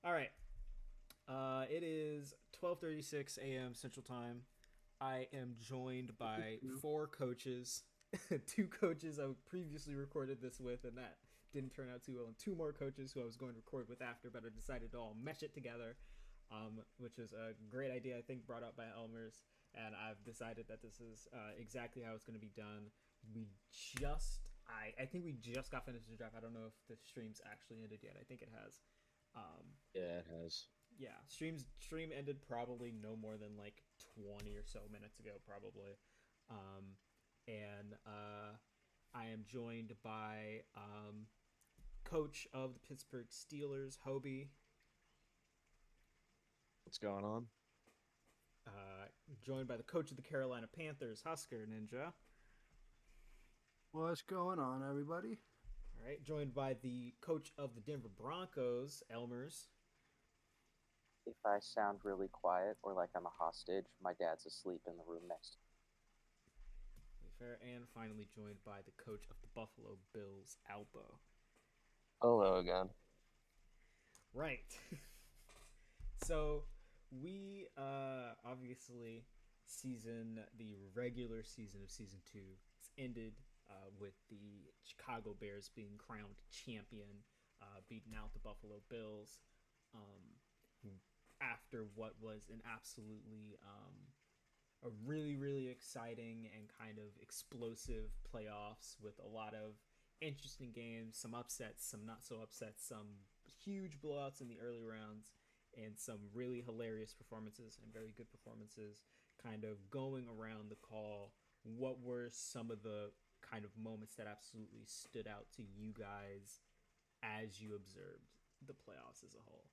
All right. It is 12:36 a.m. Central Time. I am joined by EP2. four coaches, two coaches I previously recorded this with, and that didn't turn out too well, and two more coaches who I was going to record with after, but I decided to all mesh it together, which is a great idea, I think, brought up by Elmer's, and I've decided that this is exactly how it's going to be done. I think we just got finished the draft. I don't know if the stream's actually ended yet. I think it has. Yeah, it has. Yeah, stream ended probably no more than like 20 or so minutes ago, probably. Um, and I am joined by coach of the Pittsburgh Steelers, Hobie. What's going on? Uh, Joined by the coach of the Carolina Panthers, Husker Ninja. What's going on, everybody? All right, joined by the coach of the Denver Broncos, Elmers. If I sound really quiet or like I'm a hostage, my dad's asleep in the room next to Fair, and finally joined by the coach of the Buffalo Bills, Alpo. Hello again. Right. So we obviously the regular season of season two has ended with the Chicago Bears being crowned champion, beating out the Buffalo Bills um, after what was an absolutely a really exciting and kind of explosive playoffs with a lot of interesting games, some upsets, some not so upsets, some huge blowouts in the early rounds, and some really hilarious performances and very good performances. Kind of going around the call, what were some of the kind of moments that absolutely stood out to you guys as you observed the playoffs as a whole?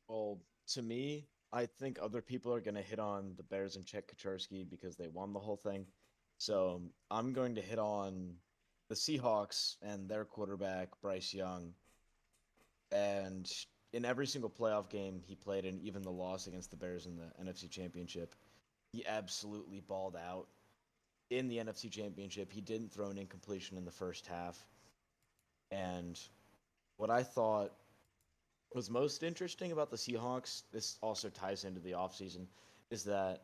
Well, to me, I think other people are going to hit on the Bears and Chet Kaczorski because they won the whole thing. So I'm going to hit on the Seahawks and their quarterback, Bryce Young. And in every single playoff game he played in, even the loss against the Bears in the NFC Championship, he absolutely balled out. In the NFC Championship, he didn't throw an incompletion in the first half. And what I thought was most interesting about the Seahawks, this also ties into the offseason, is that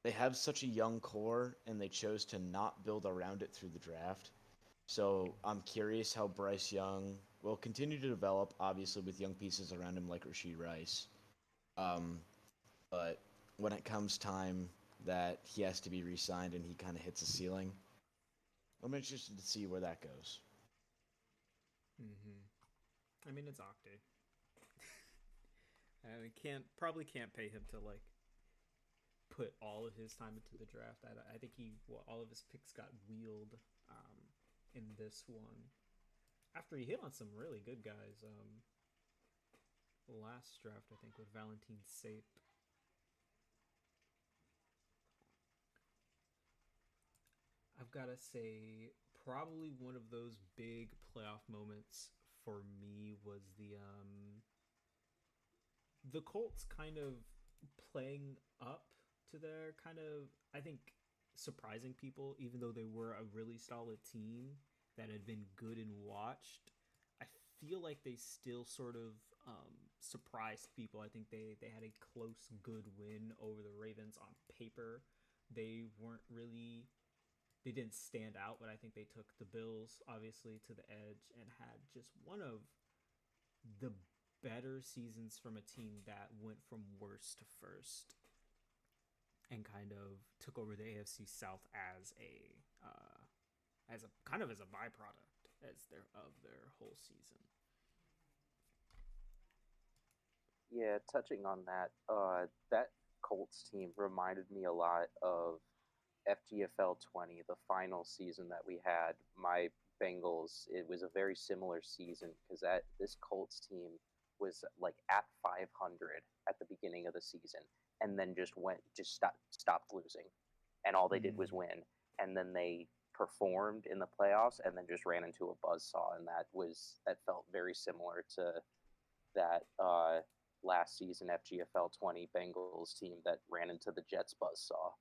they have such a young core and they chose to not build around it through the draft. So I'm curious how Bryce Young will continue to develop, obviously with young pieces around him like Rashee Rice. Um, but when it comes time that he has to be re-signed and he kind of hits a ceiling, I'm interested to see where that goes. Mm-hmm. I mean, it's Octave. I can't pay him to like put all of his time into the draft. I think all of his picks got wheeled in this one after he hit on some really good guys. Last draft, I think, with Valentine Sape. I've got to say, probably one of those big playoff moments for me was the Colts kind of playing up to their kind of, I think, surprising people, even though they were a really solid team that had been good and watched. I feel like they still sort of surprised people. I think they had a close, good win over the Ravens on paper. They weren't really, they didn't stand out, but I think they took the Bills obviously to the edge and had just one of the better seasons from a team that went from worst to first and kind of took over the AFC South as a kind of as a byproduct of their whole season. Yeah, touching on that, that Colts team reminded me a lot of FGFL 20, the final season that we had. My Bengals, it was a very similar season because that this Colts team was like at 500 at the beginning of the season, and then just stopped losing, and all they did was Mm. win, and then they performed in the playoffs, and then just ran into a buzzsaw, and that felt very similar to that last season FGFL 20 Bengals team that ran into the Jets buzzsaw.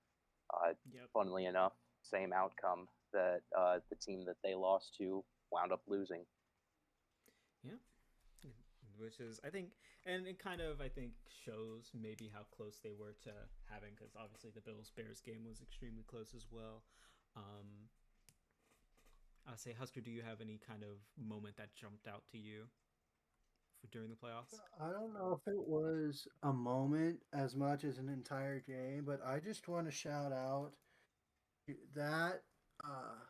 Uh, Yep. Funnily enough, same outcome that the team that they lost to wound up losing. Yeah. which is I think, and it kind of I think shows maybe how close they were to having, because obviously the Bills Bears game was extremely close as well. I'll say, Husker, do you have any kind of moment that jumped out to you during the playoffs? I don't know if it was a moment as much as an entire game, but I just want to shout out that uh,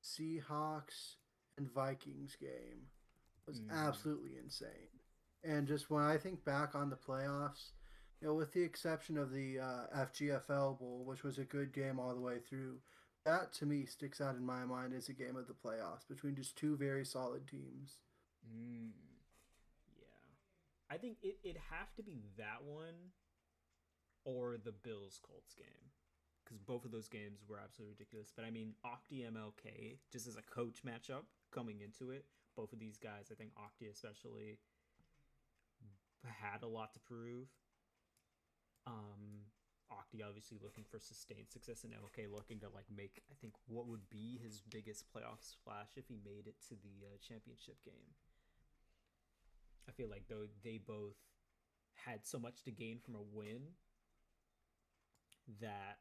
Seahawks and Vikings game was absolutely insane. And just when I think back on the playoffs, with the exception of the FGFL Bowl, which was a good game all the way through, that to me sticks out in my mind as a game of the playoffs between just two very solid teams. Yeah. I think it'd have to be that one or the Bills Colts game, because both of those games were absolutely ridiculous. But I mean, Octi MLK, just as a coach matchup coming into it, both of these guys, I think Octi especially, had a lot to prove. Octi obviously looking for sustained success, and MLK looking to make, I think, what would be his biggest playoff splash if he made it to the championship game. I feel like though they both had so much to gain from a win that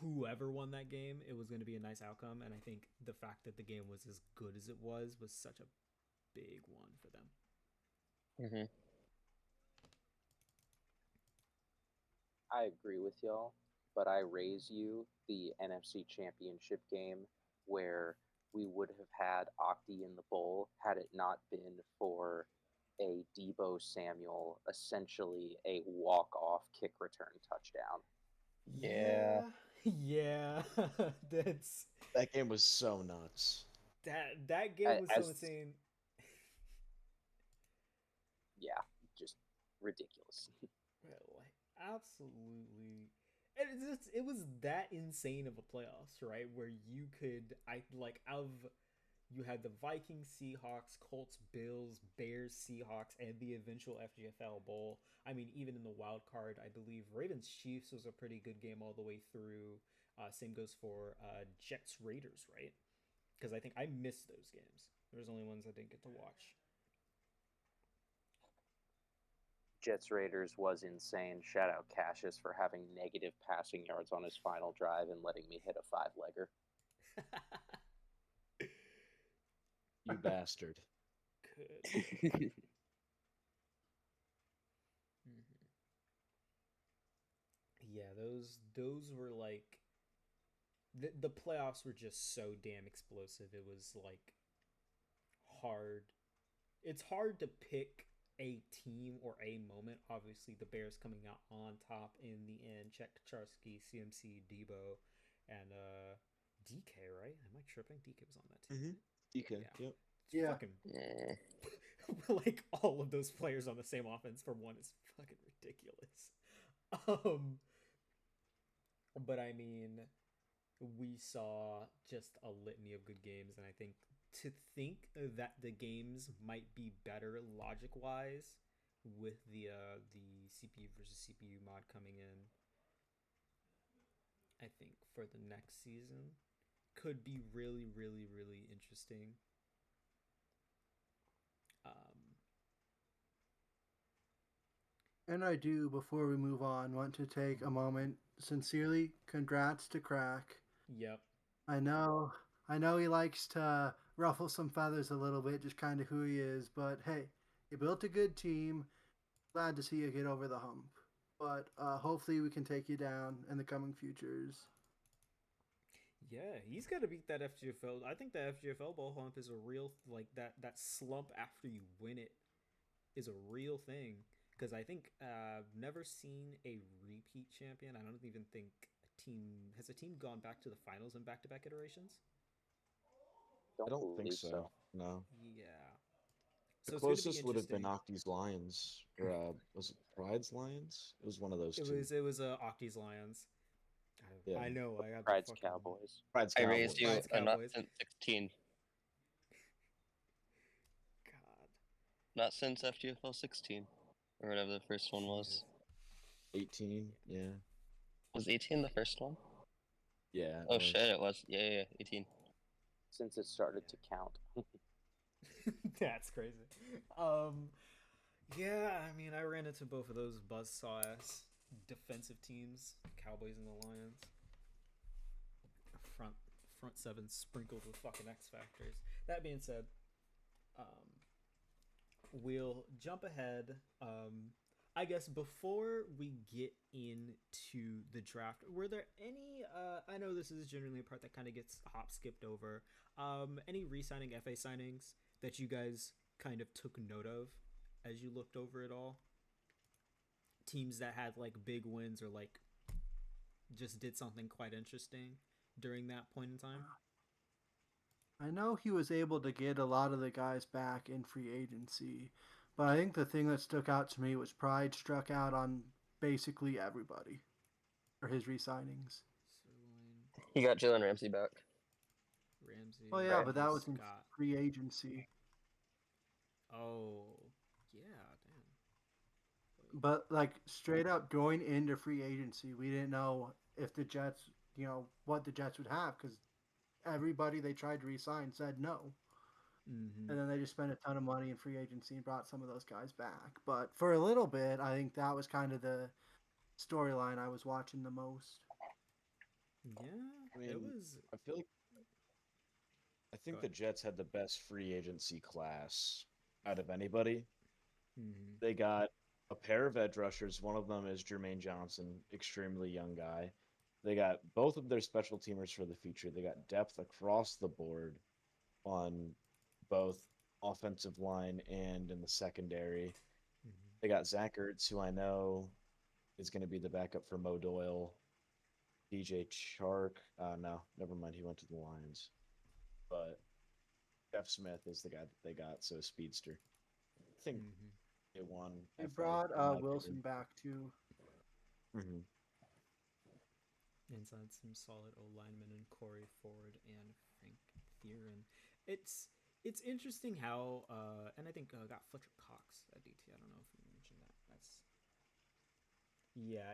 whoever won that game, it was going to be a nice outcome. And I think the fact that the game was as good as it was such a big one for them. Mm-hmm. I agree with y'all, but I raise you the NFC Championship game where we would have had Octi in the bowl had it not been for a Debo Samuel, essentially a walk-off kick return touchdown. Yeah. That game was so nuts. That game was so insane. Yeah, just ridiculous. Absolutely. And it was that insane of a playoffs, right? Where you could you had the Vikings, Seahawks, Colts, Bills, Bears, Seahawks, and the eventual FGFL Bowl. I mean, even in the wild card, I believe Ravens Chiefs was a pretty good game all the way through. Same goes for Jets Raiders, right? Because I think I missed those games. There was only ones I didn't get to watch. Jets Raiders was insane. Shout out Cassius for having negative passing yards on his final drive and letting me hit a 5-legger. You bastard. Good. Yeah, those were like the playoffs were just so damn explosive. It was like hard. It's hard to pick a team or a moment. Obviously, the Bears coming out on top in the end. Czech Kaczarski, CMC, Debo, and DK. Right? Am I tripping? DK was on that team. DK. Yeah. Yep. Yeah. Fucking like all of those players on the same offense for one is fucking ridiculous. But I mean, we saw just a litany of good games, and I think to think that the games might be better logic wise with the CPU versus CPU mod coming in, I think for the next season could be really, really, really interesting. And I do, before we move on, want to take a moment. Sincerely, congrats to Crack. Yep. I know he likes to ruffle some feathers a little bit, just kind of who he is. But hey, you built a good team. Glad to see you get over the hump. But hopefully we can take you down in the coming futures. Yeah, he's got to beat that FGFL. I think the FGFL ball hump is a real, like, that slump after you win it is a real thing. Because I think I've never seen a repeat champion. I don't even think has a team gone back to the finals in back-to-back iterations? I don't think so. No. Yeah. The closest would have been Octi's Lions, or was it Pride's Lions? It was one of those two. It was Octi's Lions. Yeah. I know. I have Pride's Cowboys. Pride's I Cowboys. raised you not since 16. God. Not since FGFL 16, or whatever the first one was. 18, yeah. Was 18 the first one? Yeah. Oh shit, it was. Yeah, 18. since it started to count. That's crazy. Yeah, I mean, I ran into both of those buzzsaw ass defensive teams, Cowboys and the Lions. Front front seven sprinkled with fucking X factors. That being said, um, we'll jump ahead. I guess before we get into the draft, were there any? I know this is generally a part that kind of gets hop skipped over. Any re-signing FA signings that you guys kind of took note of as you looked over it all? Teams that had like big wins or like just did something quite interesting during that point in time. I know he was able to get a lot of the guys back in free agency, but I think the thing that stuck out to me was Pride struck out on basically everybody for his re-signings. Sirloin, He got Jalen Ramsey back. Ramsey. Oh yeah, Right. but that was in Scott. free agency. Oh, yeah, damn. But like straight up going into free agency, we didn't know if the Jets, what the Jets would have because everybody they tried to re-sign said no. Mm-hmm. And then they just spent a ton of money in free agency and brought some of those guys back. But for a little bit, I think that was kind of the storyline I was watching the most. Yeah, I mean, it was. I feel like I think the Jets had the best free agency class out of anybody. Mm-hmm. They got a pair of edge rushers. One of them is Jermaine Johnson, extremely young guy. They got both of their special teamers for the future. They got depth across the board on both offensive line and in the secondary. Mm-hmm. They got Zach Ertz, who I know is going to be the backup for Mo Doyle. DJ Chark. No, never mind. He went to the Lions. But Jeff Smith is the guy that they got, so a speedster. I think Mm-hmm. they won. They FA, brought in my Wilson back too. opinion. Inside some solid O linemen in Corey Ford and Frank Theron. It's interesting how and I think got Fletcher Cox at DT. I don't know if you mentioned that.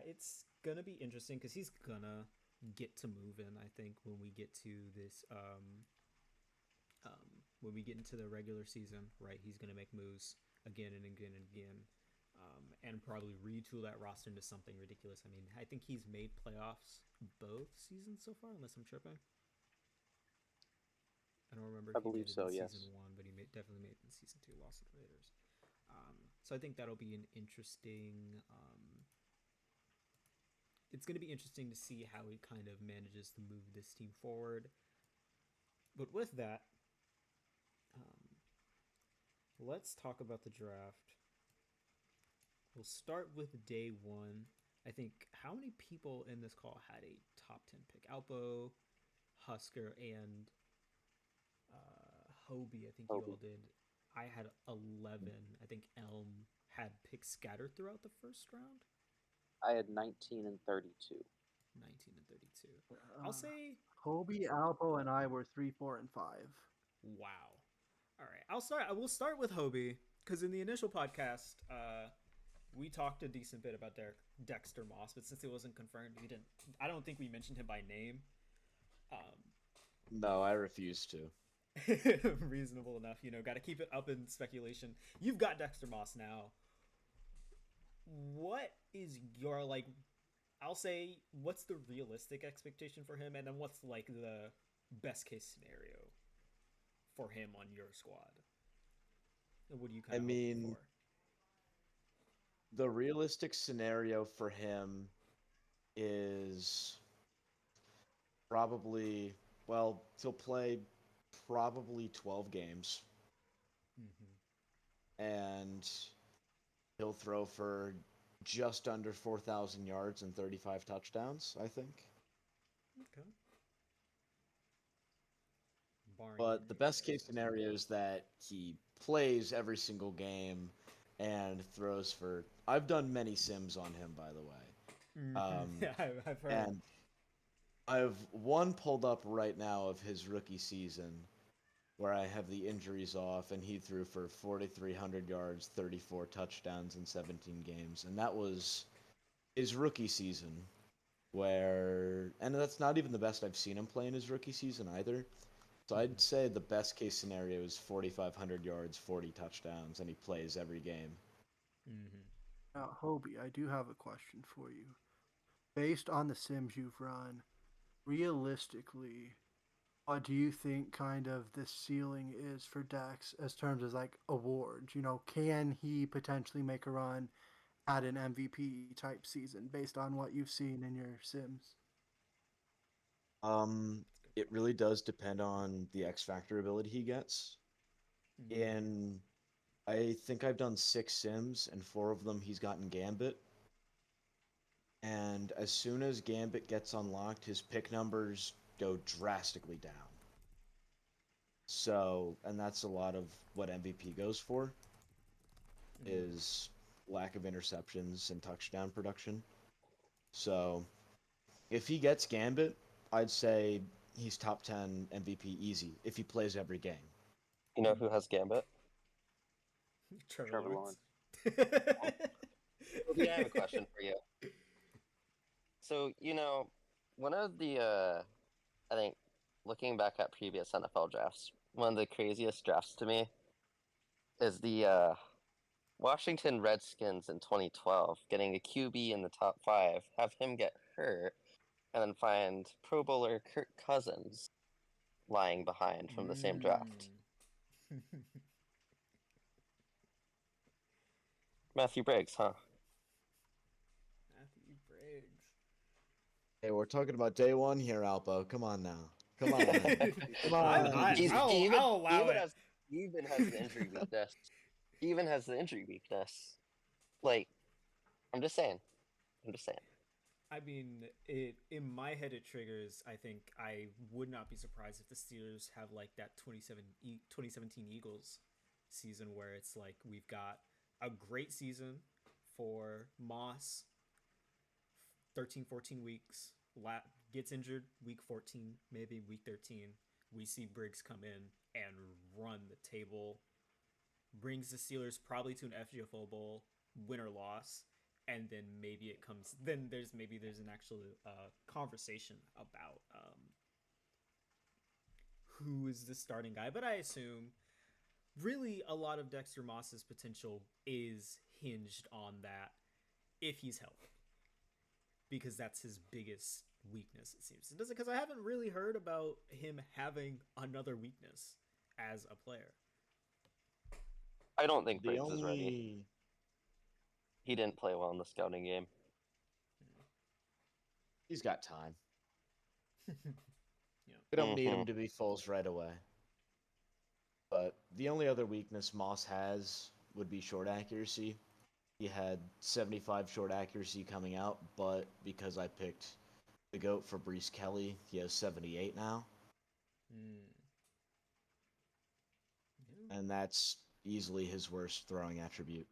It's gonna be interesting because he's gonna get to move in. I think when we get to this when we get into the regular season, right? He's gonna make moves again and again and again. And probably retool that roster into something ridiculous. I mean, I think he's made playoffs both seasons so far, unless I'm tripping. I don't remember I if he believe did it so, in yes. season one, but definitely made it in season two, lost to the Raiders. So I think that'll be an interesting. It's going to be interesting to see how he kind of manages to move this team forward. But with that, let's talk about the draft. We'll start with day one. I think how many people in this call had a top 10 pick? Alpo, Husker, and Hobie. I think you all Hobie. did. I had 11. I think Elm had picks scattered throughout the first round. I had 19 and 32. 19 and 32. I'll say Hobie, Alpo, and I were 3, 4, and 5. wow. All right. I will start with Hobie because in the initial podcast, we talked a decent bit about Dexter Moss, but since it wasn't confirmed, we didn't. I don't think we mentioned him by name. No, I refuse to. Reasonable enough, got to keep it up in speculation. You've got Dexter Moss now. What is your I'll say what's the realistic expectation for him, and then what's like the best case scenario for him on your squad? And what do you kind of hope for? The realistic scenario for him is probably, well, he'll play probably 12 games. Mm-hmm. And he'll throw for just under 4,000 yards and 35 touchdowns, I think. Okay. Barring But the injury, best I case guess. scenario is that he plays every single game and throws for. I've done many sims on him, by the way. Yeah, I've heard. And I've one pulled up right now of his rookie season where I have the injuries off, and he threw for 4,300 yards, 34 touchdowns in 17 games. And that was his rookie season, and that's not even the best I've seen him play in his rookie season either. So I'd say the best case scenario is 4,500 yards, 40 touchdowns, and he plays every game. Mm-hmm. Now, Hobie, I do have a question for you. Based on the sims you've run, realistically, what do you think kind of the ceiling is for Dex as terms as like awards? Can he potentially make a run at an MVP type season based on what you've seen in your sims? It really does depend on the X Factor ability he gets. Mm-hmm. In I think I've done 6 sims, and 4 of them he's gotten Gambit. And as soon as Gambit gets unlocked, his pick numbers go drastically down. So, and that's a lot of what MVP goes for, is lack of interceptions and touchdown production. So, if he gets Gambit, I'd say he's top 10 MVP easy if he plays every game. You know who has Gambit? Trevor Lawrence. Toby, I have a question for you. So, one of the, I think, looking back at previous NFL drafts, one of the craziest drafts to me is the Washington Redskins in 2012 getting a QB in the top 5, have him get hurt, and then find Pro Bowler Kirk Cousins lying behind from the same draft. Matthew Briggs, huh? Matthew Briggs. Hey, we're talking about day one here, Alpo. Come on now. Come on. Come on. I'll allow it. He even has the injury weakness. He even has the injury weakness. Like, I'm just saying. I mean, in my head it triggers. I think I would not be surprised if the Steelers have like that 2017 Eagles season where it's like we've got a great season for Moss, 13, 14 weeks, gets injured week 14, maybe week 13. We see Briggs come in and run the table, brings the Steelers probably to an FGFL Bowl, win or loss, and then maybe it comes. Then there's an actual conversation about who is the starting guy. But I assume really a lot of Dexter Moss's potential is hinged on that if he's healthy, because that's his biggest weakness, it seems. Does it? Because I haven't really heard about him having another weakness as a player. I don't think Briggs is ready. He didn't play well in the scouting game. He's got time. Yeah. We don't need him to be Foles right away. But the only other weakness Moss has would be short accuracy. He had 75 short accuracy coming out, but because I picked the GOAT for Brees Kelly, he has 78 now. Yeah. And that's easily his worst throwing attribute.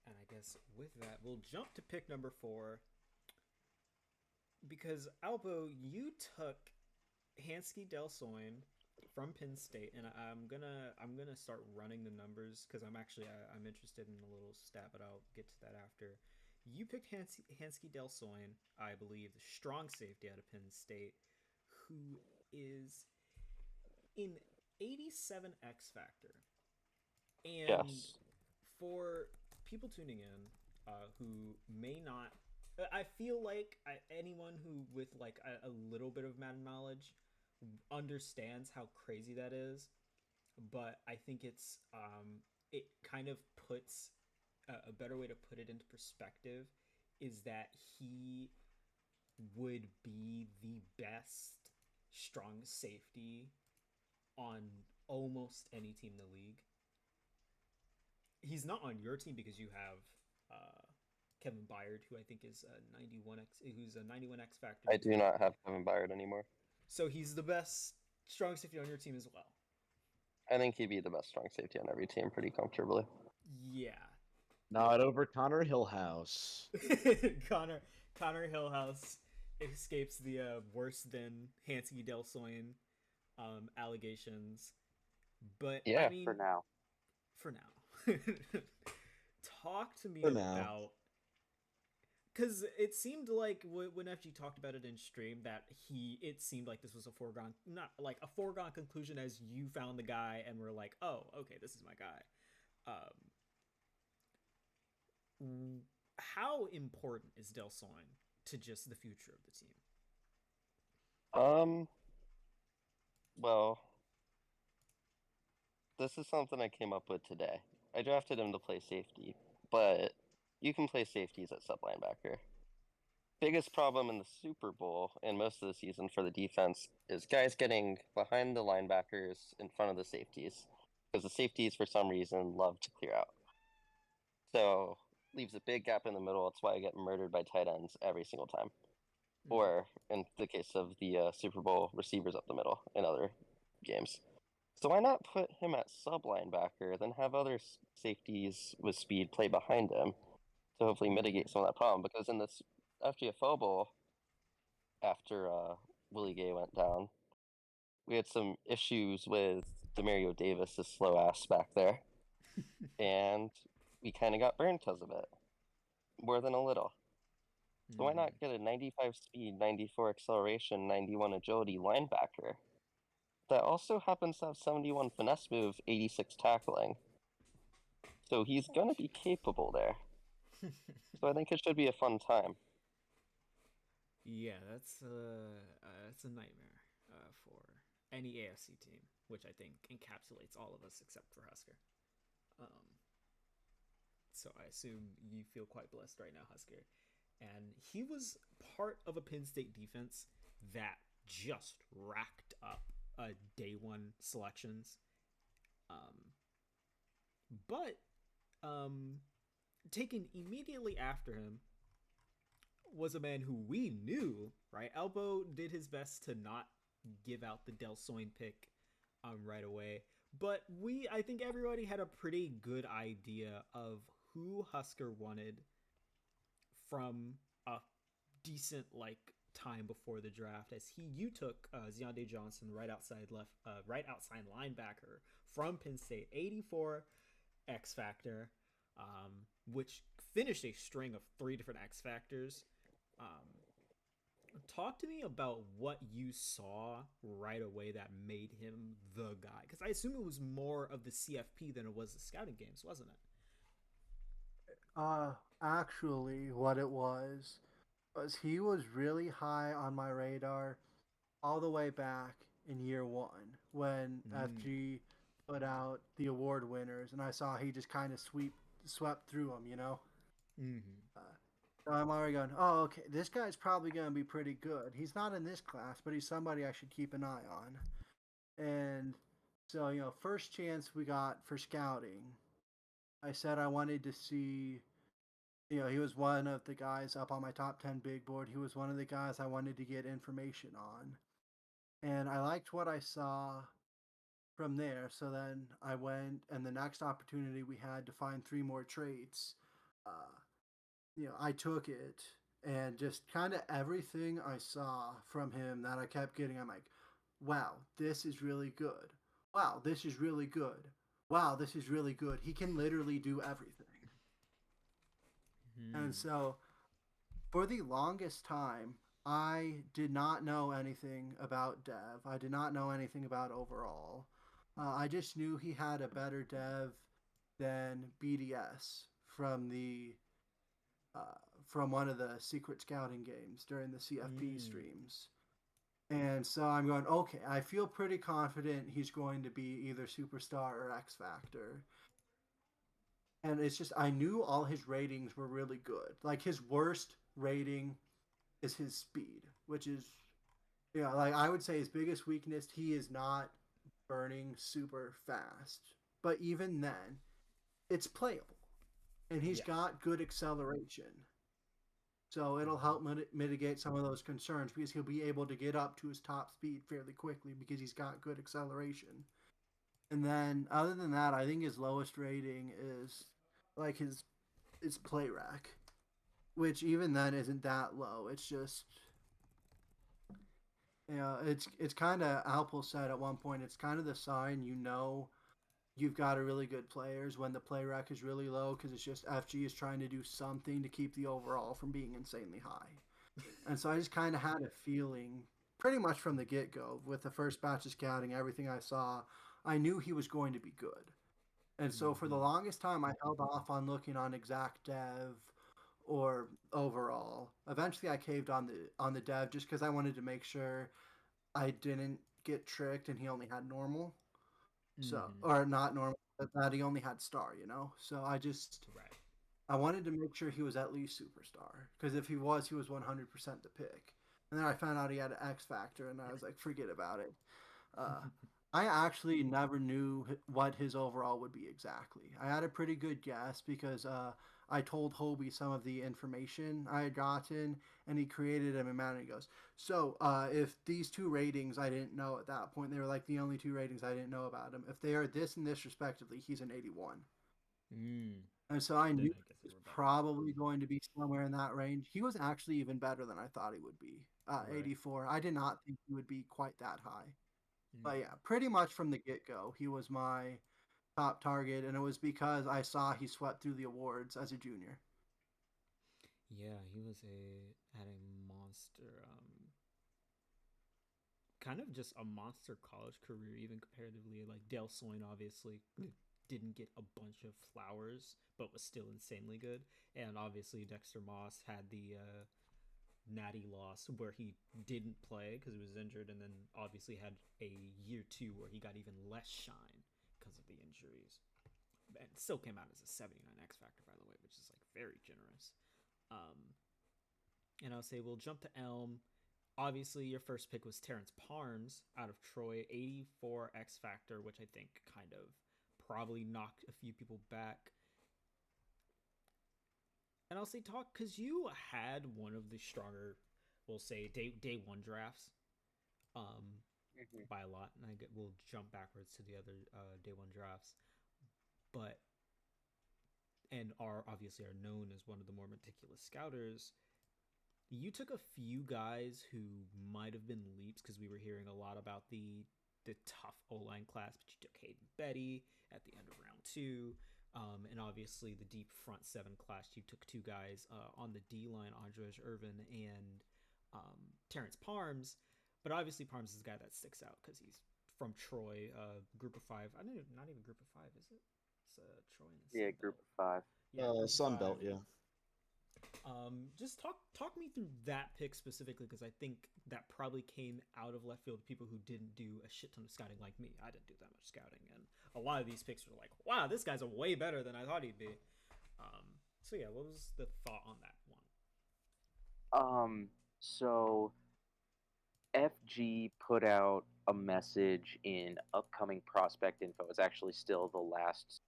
And I guess with that, we'll jump to pick number 4. Because Albo, you took Hansky Delsoin from Penn State, and I'm gonna start running the numbers because I'm interested in a little stat, but I'll get to that after. You picked Hansky Delsoin, I believe, the strong safety out of Penn State, who is in 87 X Factor. And yes. For people tuning in who may not, I feel like anyone who with like a little bit of Madden knowledge understands how crazy that is, but I think it's it kind of puts a better way to put it into perspective is that he would be the best strong safety on almost any team in the league. He's not on your team because you have Kevin Byard, who I think is who's a 91 X Factor. I do not have Kevin Byard anymore. So he's the best strong safety on your team as well. I think he'd be the best strong safety on every team pretty comfortably. Yeah. Not over Connor Hillhouse. Connor Hillhouse escapes the worse than Hansky Delsoin allegations. But yeah, I mean, for now. Talk to me about because it seemed like when FG talked about it in stream that it seemed like this was a foregone, not like a foregone conclusion as you found the guy and were like, oh, okay, this is my guy. How important is Del Soin to just the future of the team? Well, this is something I came up with today. I drafted him to play safety, but you can play safeties at sub linebacker. Biggest problem in the Super Bowl and most of the season for the defense is guys getting behind the linebackers in front of the safeties, because the safeties, for some reason, love to clear out. So, leaves a big gap in the middle. That's why I get murdered by tight ends every single time. Or, in the case of the Super Bowl, receivers up the middle in other games. So why not put him at sub linebacker, then have other safeties with speed play behind him to hopefully mitigate some of that problem? Because in this FGFL Bowl, after Willie Gay went down, we had some issues with Demario Davis' slow ass back there, and we kind of got burned because of it, more than a little. So why not get a 95 speed, 94 acceleration, 91 agility linebacker that also happens to have 71 finesse move, 86 tackling? So he's going to be capable there. So I think it should be a fun time. Yeah, that's a nightmare for any AFC team, which I think encapsulates all of us except for Husker. So I assume you feel quite blessed right now, Husker. And he was part of a Penn State defense that just racked up day one selections. But taken immediately after him was a man who we knew, right? Elbow did his best to not give out the Del Soin pick right away. But I think everybody had a pretty good idea of who Husker wanted from a decent time before the draft, as you took Zionde Johnson, right outside linebacker from Penn State, 84 X Factor, which finished a string of 3 different X Factors. Talk to me about what you saw right away that made him the guy, because I assume it was more of the CFP than it was the scouting games, wasn't it? Actually, what it was he was really high on my radar all the way back in year 1 when FG put out the award winners, and I saw he just kind of swept through them, you know. So I'm already going, oh, okay, this guy's probably going to be pretty good. He's not in this class, but he's somebody I should keep an eye on. And so, first chance we got for scouting, I said I wanted to see, he was one of the guys up on my top 10 big board. He was one of the guys I wanted to get information on. And I liked what I saw from there. So then I went, and the next opportunity we had to find 3 more traits, I took it, and just kind of everything I saw from him that I kept getting, I'm like, wow, this is really good. Wow, this is really good. Wow, this is really good. He can literally do everything. And so for the longest time, I did not know anything about dev. I did not know anything about overall. I just knew he had a better dev than BDS from one of the secret scouting games during the CFP streams. And so I'm going, okay, I feel pretty confident he's going to be either Superstar or X Factor. And it's just, I knew all his ratings were really good. Like, his worst rating is his speed, which is, I would say his biggest weakness, he is not burning super fast. But even then, it's playable. And he's got good acceleration. So it'll help mitigate some of those concerns, because he'll be able to get up to his top speed fairly quickly because he's got good acceleration. And then, other than that, I think his lowest rating is like his play rack, which even then isn't that low. It's just, it's kind of, Alpo said at one point, it's kind of the sign you've got a really good players when the play rec is really low because it's just FG is trying to do something to keep the overall from being insanely high. And so I just kind of had a feeling pretty much from the get go with the first batch of scouting, everything I saw, I knew he was going to be good. And so for the Mm-hmm. longest time, I held off on looking on exact dev or overall. Eventually, I caved on the dev just because I wanted to make sure I didn't get tricked and he only had normal. So Mm-hmm. or not normal, but that he only had star. So Right. I wanted to make sure he was at least superstar because if he was 100% the pick. And then I found out he had an X factor, and I was like, forget about it. Uh, I actually never knew what his overall would be exactly. I had a pretty good guess because I told Hobie some of the information I had gotten, and he created him a man. And he goes, "So if these two ratings I didn't know at that point, they were like the only two ratings I didn't know about him. If they are this and this respectively, he's an 81." Mm. And so I knew Then he I guess they was were better. probably going to be somewhere in that range. He was actually even better than I thought he would be. Right. 84. I did not think he would be quite that high. But yeah, Mm. pretty much from the get go, he was my top target, and it was because I saw he swept through the awards as a junior. Yeah, he was had a monster, kind of just a monster college career, even comparatively. Like Dale Soin, obviously didn't get a bunch of flowers, but was still insanely good. And obviously Dexter Moss had the natty loss where he didn't play because he was injured, and then obviously had a year two where he got even less shine because of the injuries. And still came out as a 79 X Factor, by the way, which is like very generous. And I'll say we'll jump to Elm. Obviously, your first pick was Terrence Parms out of Troy, 84 X Factor, which I think kind of probably knocked a few people back. And I'll say talk because you had one of the stronger, we'll say day one drafts, um, Mhm. by a lot. And we'll jump backwards to the other day one drafts, but and are obviously are known as one of the more meticulous scouters. You took a few guys who might have been leaps because we were hearing a lot about the tough O line class, but you took Hayden Betty at the end of round two. And obviously the deep front seven class, you took two guys on the D line, Andrej Irvin and Terrence Parms. But obviously Parms is a guy that sticks out because he's from Troy, group of five. I don't even, not even group of five, is it? It's Troy and the Yeah, Sun group Belt. of five. Yeah, group of Sun five. Belt, yeah. Just talk me through that pick specifically because I think that probably came out of left field. People who didn't do a shit ton of scouting like me. I didn't do that much scouting, and a lot of these picks were like, "Wow, this guy's a way better than I thought he'd be." So yeah, what was the thought on that So FG put out a message in upcoming prospect info. It's actually still the last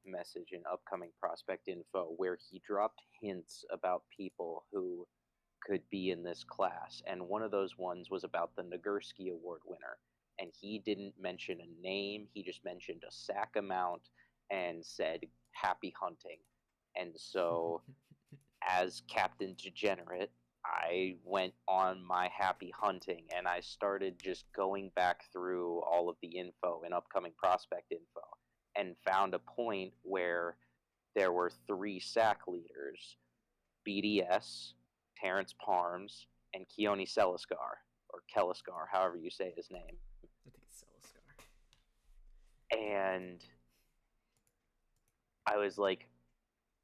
message in upcoming prospect info where he dropped hints about people who could be in this class. And one of those ones was about the Nagurski Award winner. And he didn't mention a name, he just mentioned a sack amount and said, happy hunting. And so, one? as Captain Degenerate, I went on my happy hunting and I started just going back through all of the info and upcoming prospect info and found a point where there were three sack leaders: BDS, Terrence Parms, and Keone Seliskar, or Keliskar, however you say his name. I think it's Celiscar. And I was like,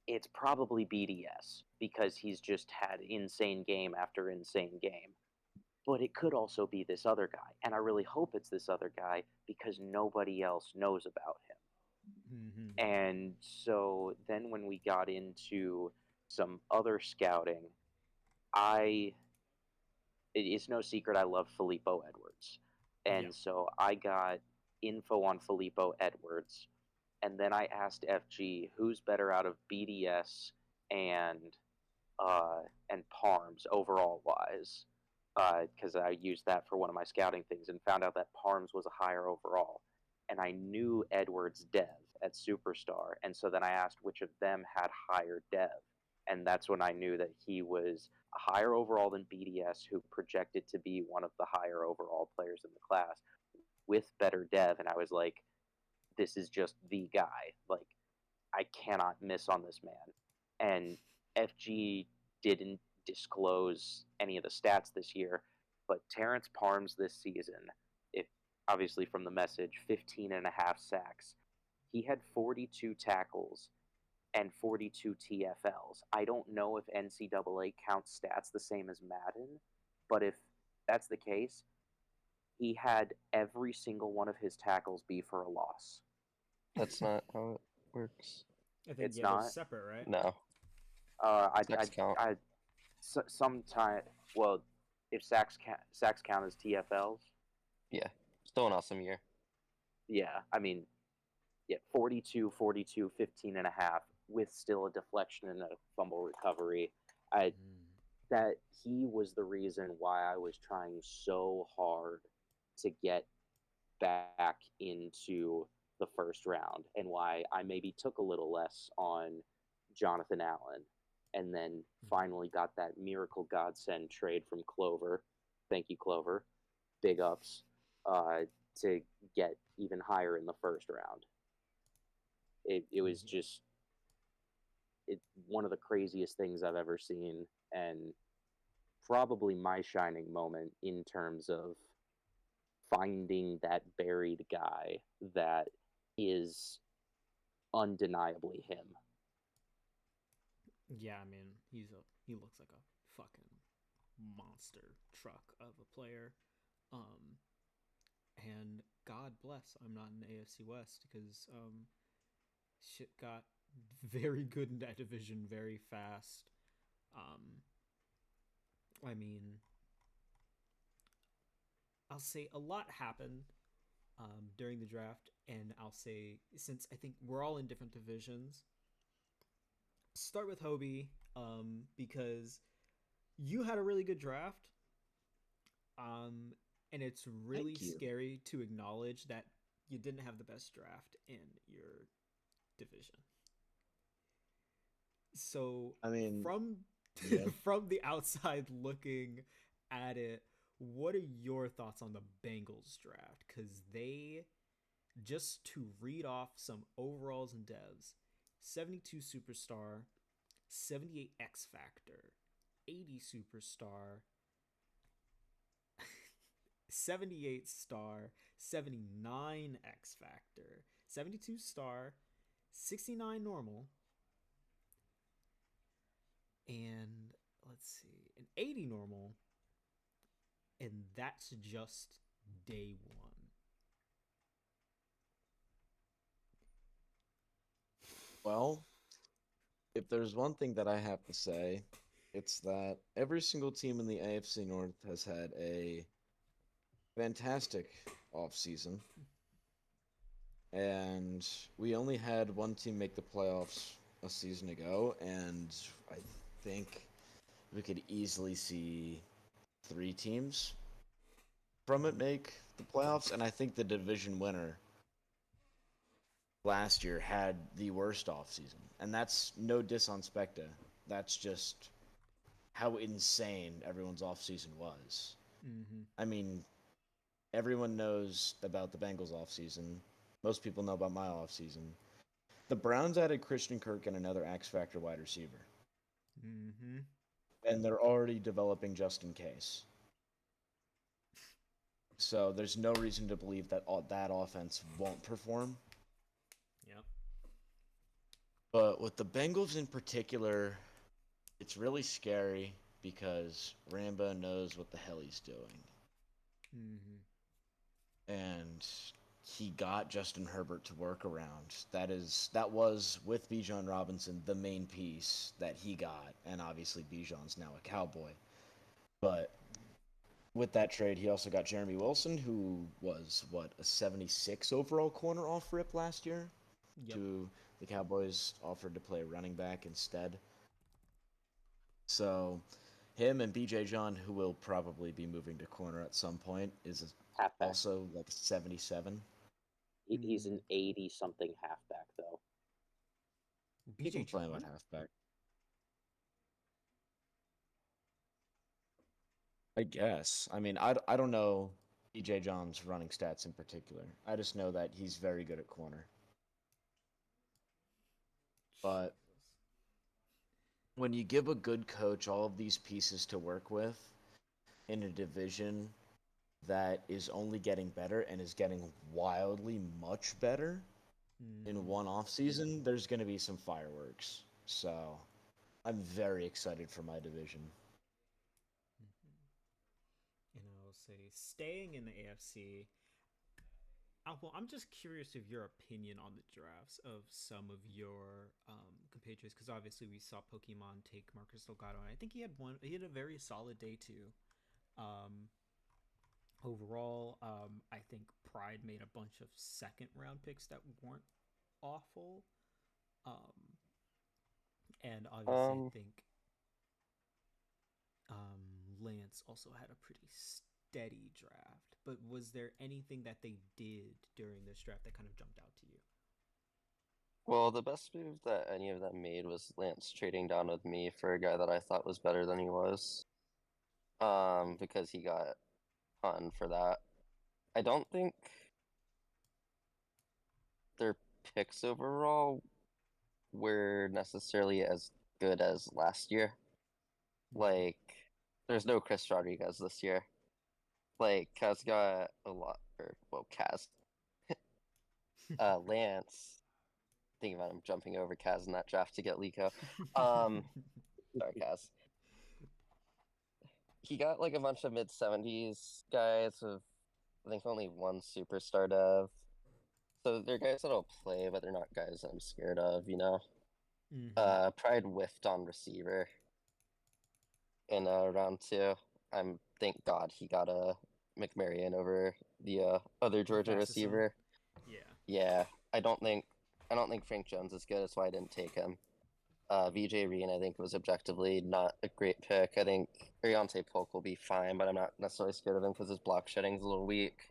it's probably BDS because he's just had insane game after insane game. But it could also be this other guy. And I really hope it's this other guy because nobody else knows about him. Mm-hmm. And so then when we got into some other scouting, I it's no secret I love Filippo Edwards. Yeah. And so I got info on Filippo Edwards. And then I asked FG who's better out of BDS and and Parms overall wise, because I used that for one of my scouting things and found out that Parms was a higher overall. And I knew Edwards' dev at Superstar, and so then I asked which of them had higher dev, and that's when I knew that he was a higher overall than BDS, who projected to be one of the higher overall players in the class with better dev. And I was like, this is just the guy. Like, I cannot miss on this man. And FG didn't disclose any of the stats this year, but Terrence Parms this season, if obviously from the message, 15 and a half sacks. He had 42 tackles and 42 TFLs. I don't know if NCAA counts stats the same as Madden, but if that's the case, he had every single one of his tackles be for a loss. That's not how it works. I think It's they're not? separate, right? No. I count. sometime. Well, if sacks count as TFLs, Yeah. Still an awesome year. yeah. I mean, yeah, 42, 42, 15 and a half with still a deflection and a fumble recovery. That he was the reason why I was trying so hard to get back into the first round, and why I maybe took a little less on Jonathan Allen, and then finally got that miracle godsend trade from Clover. Thank you, Clover. Big ups, to get even higher in the first round. It was just one of the craziest things I've ever seen, and probably my shining moment in terms of finding that buried guy that is undeniably him. Yeah, I mean, he looks like a fucking monster truck of a player. And God bless I'm not in the AFC West, because shit got very good in that division very fast. I mean, I'll say a lot happened during the draft, and I'll say, since I think we're all in different divisions, start with Hobie, because you had a really good draft, and it's really scary to acknowledge that you didn't have the best draft in your division. So, I mean, from the outside looking at it, what are your thoughts on the Bengals draft? Because they, just to read off some overalls and devs, 72 superstar, 78 X Factor, 80 superstar, 78 star, 79 X Factor, 72 star, 69 normal, and let's see, an 80 normal, and that's just day one. Well, if there's one thing that I have to say, it's that every single team in the AFC North has had a fantastic offseason. And we only had one team make the playoffs a season ago, and I think we could easily see 3 teams from it make the playoffs, and I think the division winner last year had the worst offseason. And that's no diss on Specta. That's just how insane everyone's offseason was. Mm-hmm. I mean, everyone knows about the Bengals offseason. Most people know about my offseason. The Browns added Christian Kirk and another X Factor wide receiver. Mm-hmm. And they're already developing Justin Case. So there's no reason to believe that that offense won't perform. Yep. But with the Bengals in particular, it's really scary because Rambo knows what the hell he's doing. Mm-hmm. And he got Justin Herbert to work around. That was, with Bijan Robinson, the main piece that he got. And obviously Bijan's now a Cowboy. But with that trade, he also got Jeremy Wilson, who was, a 76 overall corner off rip last year. Yep. To the Cowboys offered to play running back instead. So him and BJ John, who will probably be moving to corner at some point, is Halfback. also like 77. He's an 80-something halfback, though. He can play about halfback. I guess. I mean, I don't know BJ John's running stats in particular. I just know that he's very good at corner. But when you give a good coach all of these pieces to work with in a division that is only getting better and is getting wildly much better in one off season, there's going to be some fireworks. So I'm very excited for my division. And I'll say, staying in the AFC, well, I'm just curious of your opinion on the drafts of some of your compatriots, because obviously we saw Pokemon take Marcus Delgado, and I think he had a very solid day too. Overall, I think Pride made a bunch of second round picks that weren't awful. And obviously, I think Lance also had a pretty steady draft. But was there anything that they did during this draft that kind of jumped out to you? Well, the best move that any of them made was Lance trading down with me for a guy that I thought was better than he was. Because he got hunted for that. I don't think their picks overall were necessarily as good as last year. Like, there's no Chris Rodriguez this year. Like, Kaz got a lot, Kaz. Lance, thinking about him jumping over Kaz in that draft to get Liko. Sorry, Kaz. He got like a bunch of mid-70s guys with, I think, only one superstar dev. So they're guys that'll play, but they're not guys I'm scared of, you know? Pride whiffed on receiver in round 2. Thank God he got a McMarion over the other Georgia receiver. Yeah. I don't think Frank Jones is good. That's why I didn't take him. VJ Reen, I think, was objectively not a great pick. I think Ariante Polk will be fine, but I'm not necessarily scared of him because his block shedding's a little weak.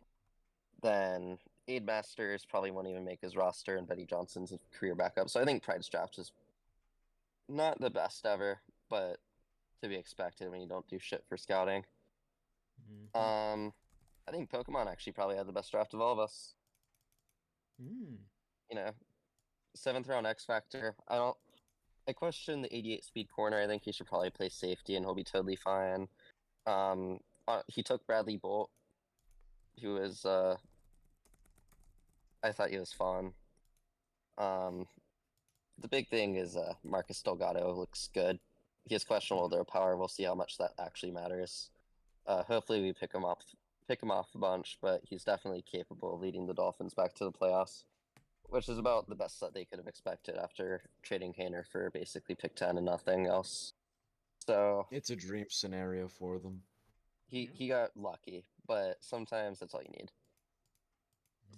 Then Aid Masters probably won't even make his roster, and Betty Johnson's a career backup. So I think Pride's draft is not the best ever, but to be expected when you don't do shit for scouting. I think Pokemon actually probably had the best draft of all of us. You know, 7th round X Factor. I question the 88 speed corner. I think he should probably play safety and he'll be totally fine. He took Bradley Bolt, who was I thought he was fun. The big thing is Marcus Delgado looks good. He has questionable throw power. We'll see how much that actually matters. Hopefully we pick him off a bunch, but he's definitely capable of leading the Dolphins back to the playoffs, which is about the best that they could have expected after trading Hainer for basically pick 10 and nothing else. So it's a dream scenario for them. He got lucky, but sometimes that's all you need.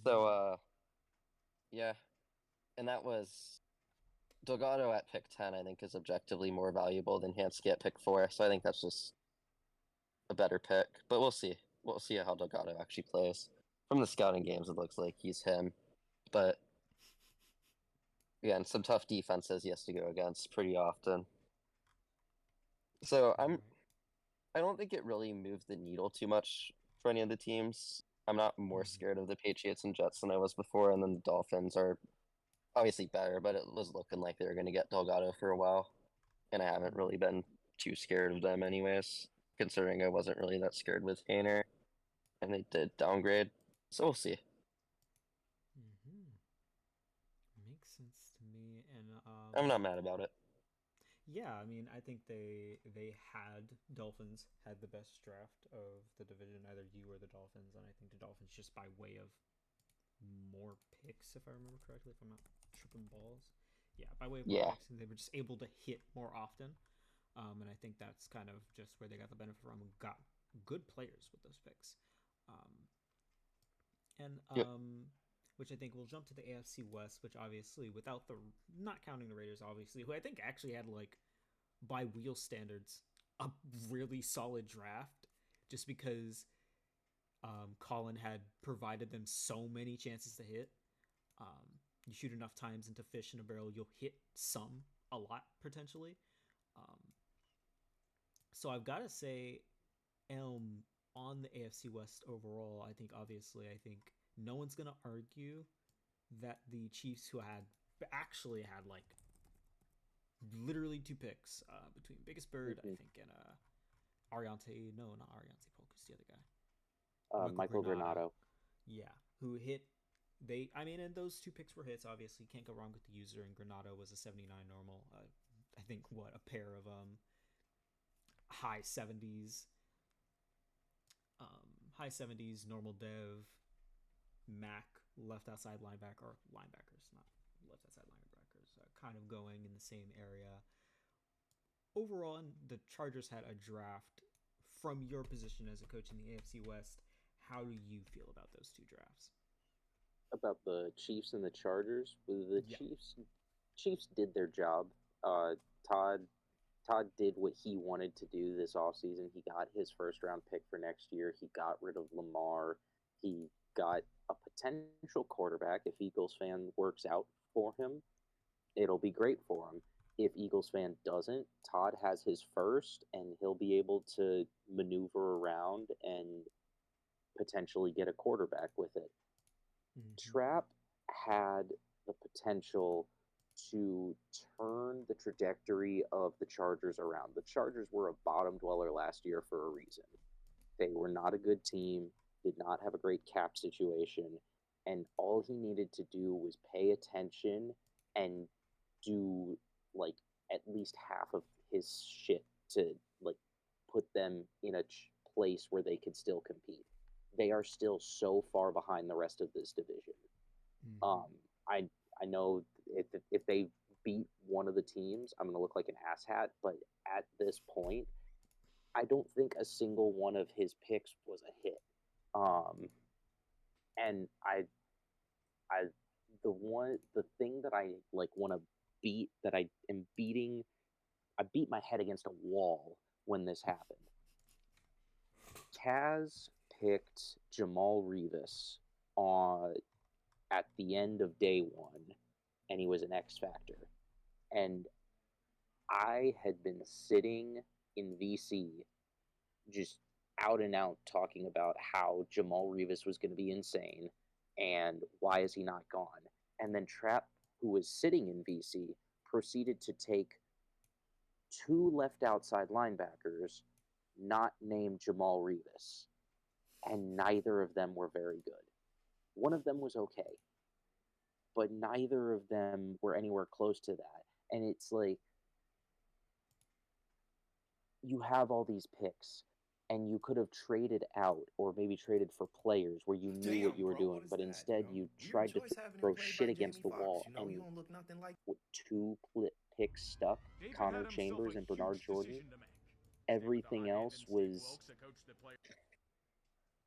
So yeah, and that was Delgado at pick 10. I think is objectively more valuable than Hansky at pick 4. So I think that's just a better pick. But we'll see. We'll see how Delgado actually plays. From the scouting games, it looks like he's him, but again, some tough defenses he has to go against pretty often. So I don't think it really moved the needle too much for any of the teams. I'm not more scared of the Patriots and Jets than I was before, and then the Dolphins are obviously better, but it was looking like they were going to get Delgado for a while, and I haven't really been too scared of them anyways, considering I wasn't really that scared with Hainer, and they did downgrade, so we'll see. Makes sense to me, and I'm not mad about it. Yeah, I mean, I think Dolphins had the best draft of the division, either you or the Dolphins, and I think the Dolphins, just by way of more picks, if I remember correctly, if I'm not tripping balls. Yeah, by way of more picks, they were just able to hit more often, and I think that's kind of just where they got the benefit from and got good players with those picks. Which I think we'll jump to the AFC West, which obviously, not counting the Raiders, obviously, who I think actually had, like, by wheel standards, a really solid draft, just because Colin had provided them so many chances to hit. You shoot enough times into fish in a barrel, you'll hit a lot, potentially. So I've got to say, on the AFC West overall, I think no one's going to argue that the Chiefs, who actually had like literally 2 picks between Biggest Bird, I Mhm. think, and Ariante. No, not Ariante Polka's the other guy. Michael Granato. Yeah, who hit. I mean, and those 2 picks were hits. Obviously, can't go wrong with the user. And Granato was a 79 normal. I think a pair of high 70s, normal dev, Mac left outside linebacker, or linebackers, not left outside linebackers, kind of going in the same area. Overall, the Chargers had a draft. From your position as a coach in the AFC West, how do you feel about those 2 drafts? About the Chiefs and the Chargers. The Yeah. Chiefs did their job. Todd did what he wanted to do this offseason. He got his first round pick for next year. He got rid of Lamar. He got a potential quarterback. If Eagles fan works out for him, it'll be great for him. If Eagles fan doesn't, Todd has his first, and he'll be able to maneuver around and potentially get a quarterback with it. Mm-hmm. Trap had the potential to turn the trajectory of the Chargers around. The Chargers were a bottom dweller last year for a reason. They were not a good team, did not have a great cap situation, and all he needed to do was pay attention and do like at least half of his shit to like put them in a place where they could still compete. They are still so far behind the rest of this division. Mm-hmm. I know if they beat one of the teams, I'm gonna look like an asshat. But at this point, I don't think a single one of his picks was a hit. And I the thing that I like want to beat that I am beating. I beat my head against a wall when this happened. Kaz picked Jamal Revis on at the end of day 1, and he was an X factor. And I had been sitting in VC just out and out talking about how Jamal Revis was going to be insane and why is he not gone. And then Trap, who was sitting in VC, proceeded to take 2 left outside linebackers not named Jamal Revis, and neither of them were very good. One of them was okay, but neither of them were anywhere close to that. And it's like, you have all these picks, and you could have traded out or maybe traded for players where you knew what you were doing, but instead you tried to throw shit against the wall. And with 2 picks stuck, Connor Chambers and Bernard Jordan, everything else was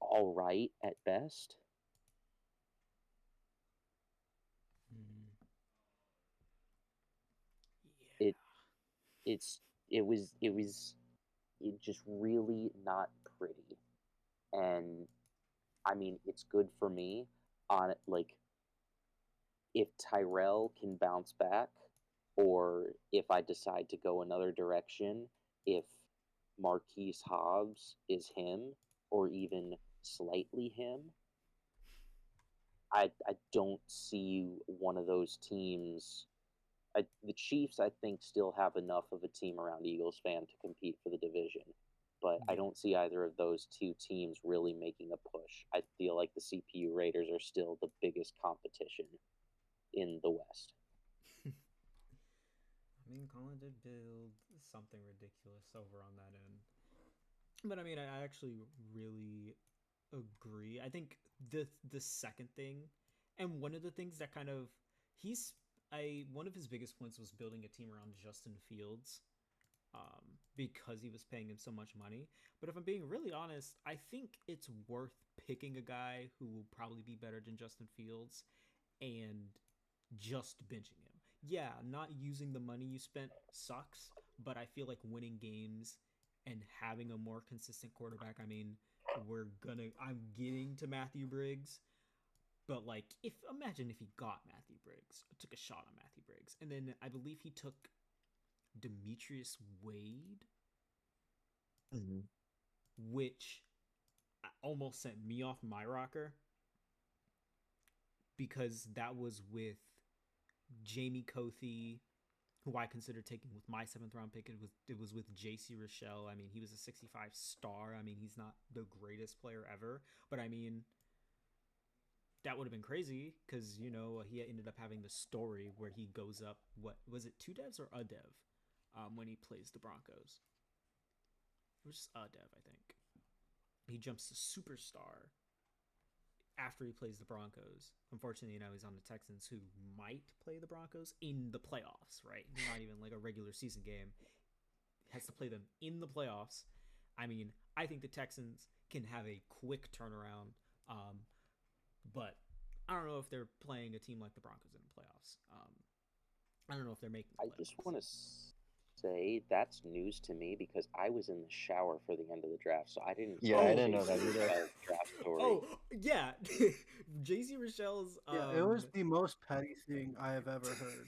all right at best. Yeah. It was just really not pretty. And I mean, it's good for me on it. Like, if Tyrell can bounce back, or if I decide to go another direction, if Marquise Hobbs is him, or even slightly him, I don't see one of those teams. The Chiefs, I think, still have enough of a team around Eagles fan to compete for the division, but I don't see either of those 2 teams really making a push. I feel like the CPU Raiders are still the biggest competition in the West. I mean, Colin did build something ridiculous over on that end. But I mean, I actually really agree. I think the second thing, and one of the things that kind of one of his biggest points was building a team around Justin Fields, because he was paying him so much money. But if I'm being really honest, I think it's worth picking a guy who will probably be better than Justin Fields and just benching him. Yeah, not using the money you spent sucks, but I feel like winning games and having a more consistent quarterback. I mean, I'm getting to Matthew Briggs, but like, imagine if he got Matthew Briggs, took a shot on Matthew Briggs, and then I believe he took Demetrius Wade, Mm-hmm. which almost sent me off my rocker because that was with Jamie Cothy, who I consider taking with my 7th-round pick. It was with J.C. Rochelle. I mean, he was a 65 star. I mean, he's not the greatest player ever, but I mean, that would have been crazy because, you know, he ended up having the story where he goes up, what was it, 2 devs or a dev, when he plays the Broncos. It was just a dev, I think. He jumps to superstar after he plays the Broncos. Unfortunately, you know, he's on the Texans, who might play the Broncos in the playoffs, right? Not even like a regular season game. Has to play them in the playoffs. I mean, I think the Texans can have a quick turnaround, but I don't know if they're playing a team like the Broncos in the playoffs. I don't know if they're making the I playoffs. just want to say that's news to me because I was in the shower for the end of the draft, so I didn't. Yeah, I didn't know that either. Draft story. Oh, yeah. J.C. Rochelle's... Yeah, it was the most petty thing I have ever heard.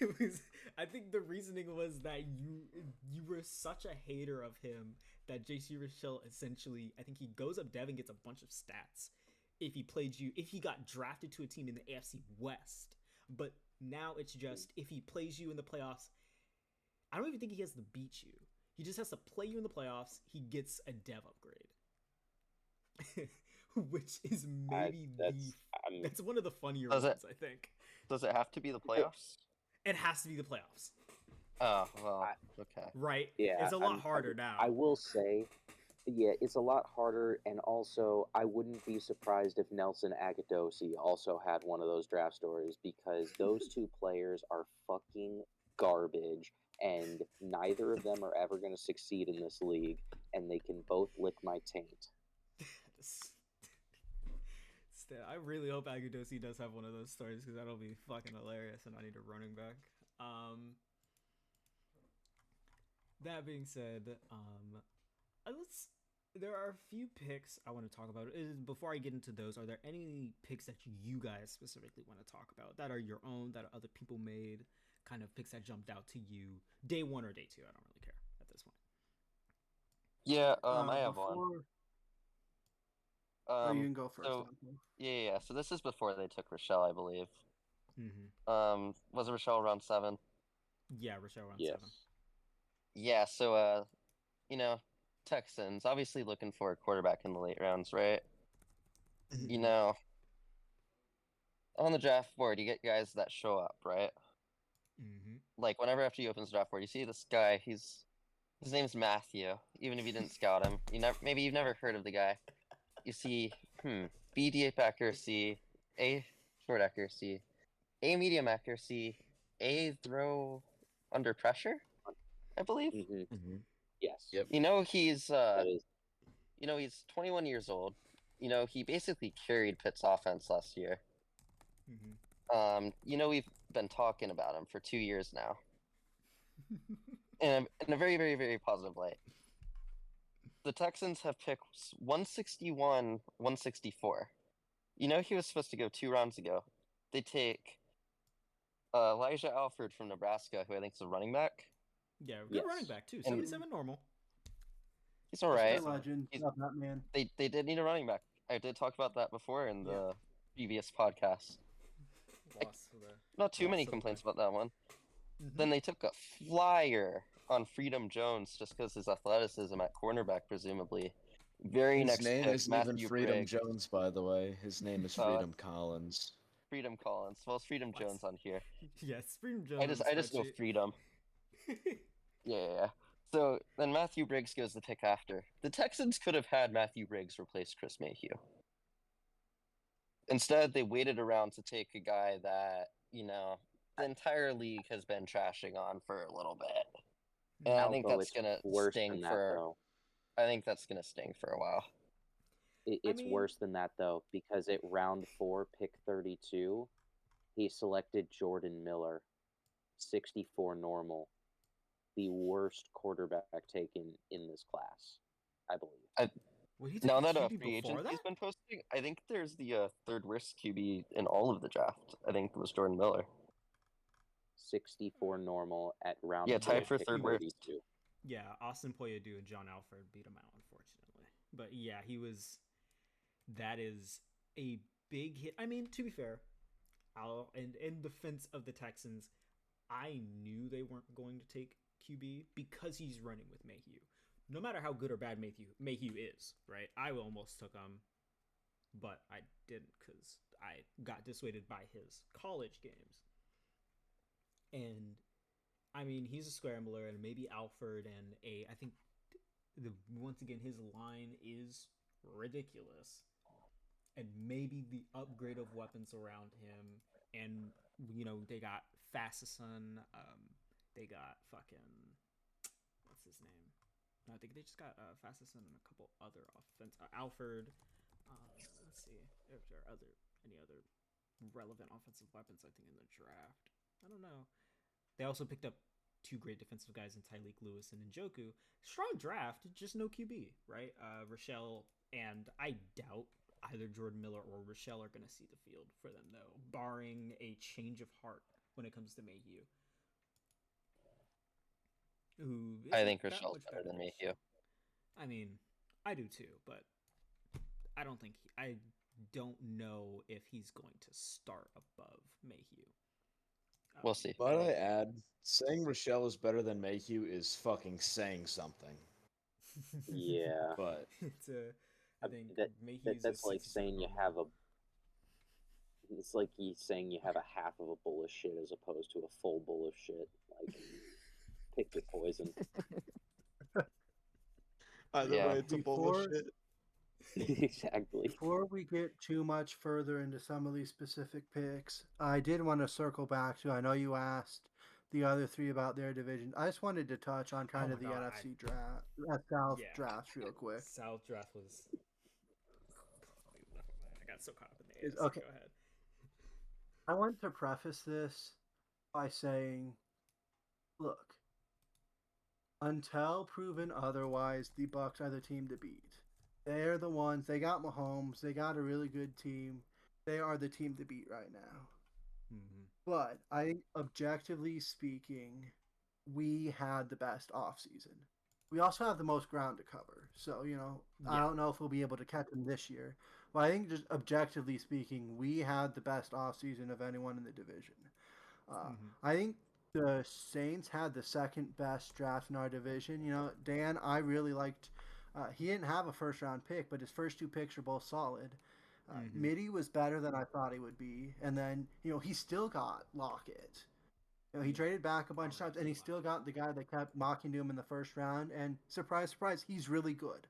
It was. I think the reasoning was that you were such a hater of him that J.C. Rochelle essentially, I think he goes up dev and gets a bunch of stats if he got drafted to a team in the AFC West. But now it's just, if he plays you in the playoffs, I don't even think he has to beat you. He just has to play you in the playoffs. He gets a dev upgrade, which is maybe that's one of the funnier ones, I think. Does it have to be the playoffs? It has to be the playoffs. Oh, well, okay. Right? Yeah, It's a lot harder now. I will say, yeah, it's a lot harder, and also I wouldn't be surprised if Nelson Agadosi also had one of those draft stories, because those two players are fucking garbage, and neither of them are ever going to succeed in this league, and they can both lick my taint. I really hope Agadosi does have one of those stories, because that'll be fucking hilarious, and I need a running back. That being said, there are a few picks I want to talk about. Before I get into those, are there any picks that you guys specifically want to talk about that are your own, that other people made, kind of picks that jumped out to you, day 1 or day 2? I don't really care at this point. Yeah, I have one. You can go first. So, yeah. So this is before they took Rochelle, I believe. Mm-hmm. Was it Rochelle round 7? Yeah, Rochelle round 7. Yeah. So, you know, Texans obviously looking for a quarterback in the late rounds, right? You know, on the draft board, you get guys that show up, right? Mm-hmm. Like whenever after you opens the draft board, you see this guy. His name's Matthew. Even if you didn't scout him, maybe you've never heard of the guy. You see, B deep accuracy, A short accuracy, A medium accuracy, A throw under pressure, I believe. Mm-hmm. Yes. Yep. You know he's he's 21 years old. You know, he basically carried Pitt's offense last year. Mm-hmm. You know, we've been talking about him for 2 years now. in a very, very, very positive light. The Texans have picked 161, 164. You know, he was supposed to go 2 rounds ago. They take Elijah Alford from Nebraska, who I think is a running back. Yeah, good running back too. 77 normal. He's all right. Legend. Not that man. They did need a running back. I did talk about that before in the previous podcast. Not too many complaints about that one. Mm-hmm. Then they took a flyer on Freedom Jones just because his athleticism at cornerback, presumably. His name isn't even Freedom Briggs. Jones, by the way. His name is Freedom Collins. Freedom Collins. Well, it's Freedom Jones on here. Yes, Freedom Jones. I just know Freedom. Yeah. So then Matthew Briggs goes the pick after. The Texans could have had Matthew Briggs replace Chris Mayhew. Instead, they waited around to take a guy that, you know, the entire league has been trashing on for a little bit. And I think that's going to sting for... I think that's going to sting for a while. It's worse than that, though, because at round 4, pick 32, he selected Jordan Miller, 64 normal, the worst quarterback taken in this class, I believe. Now that free agent he's been posting, I think there's the third worst QB in all of the draft. I think it was Jordan Miller. 64 normal at round 4. Yeah, tied for third worst. Yeah, Austin Poyadu and John Alford beat him out, unfortunately. But yeah, that is a big hit. I mean, to be fair, in defense of the Texans, I knew they weren't going to take QB because he's running with Mayhew. No matter how good or bad Mayhew is, right? I almost took him, but I didn't because I got dissuaded by his college games. And I mean, he's a scrambler, and maybe Alford and I think once again his line is ridiculous, and maybe the upgrade of weapons around him, and they got Fasison, they got fucking what's his name? No, I think they just got Fasison and a couple other Alford. Let's see if there are any other relevant offensive weapons. I think in the draft, I don't know. They also picked up 2 great defensive guys in Tyleek Lewis and Njoku. Strong draft, just no QB, right? Rochelle, and I doubt either Jordan Miller or Rochelle are going to see the field for them, though, barring a change of heart when it comes to Mayhew. I think Rochelle's better than Mayhew. I mean, I do too, but I don't know if he's going to start above Mayhew. We'll see. But I add, saying Rochelle is better than Mayhew is fucking saying something. Yeah. But I think that's like saying you have a. It's like you saying you have a half of a bowl of shit as opposed to a full bowl of shit. Like, pick your poison. Either way, it's a bowl of shit. Exactly. Before we get too much further into some of these specific picks, I did want to circle back to, I know you asked the other 3 about their division. I just wanted to touch on kind of the NFC draft, South drafts real quick. South draft was... I got so caught up in the AFC. Okay. Go ahead. I want to preface this by saying, look, until proven otherwise, the Bucs are the team to beat. They're the ones. They got Mahomes. They got a really good team. They are the team to beat right now. Mm-hmm. But objectively speaking, we had the best offseason. We also have the most ground to cover. So, I don't know if we'll be able to catch them this year. But I think just objectively speaking, we had the best offseason of anyone in the division. I think the Saints had the second best draft in our division. Dan, I really liked... he didn't have a first-round pick, but his first 2 picks are both solid. Mitty was better than I thought he would be. And then, he still got Lockett. He traded back a bunch of times, and he still got the guy that kept mocking to him in the first round. And surprise, surprise, he's really good.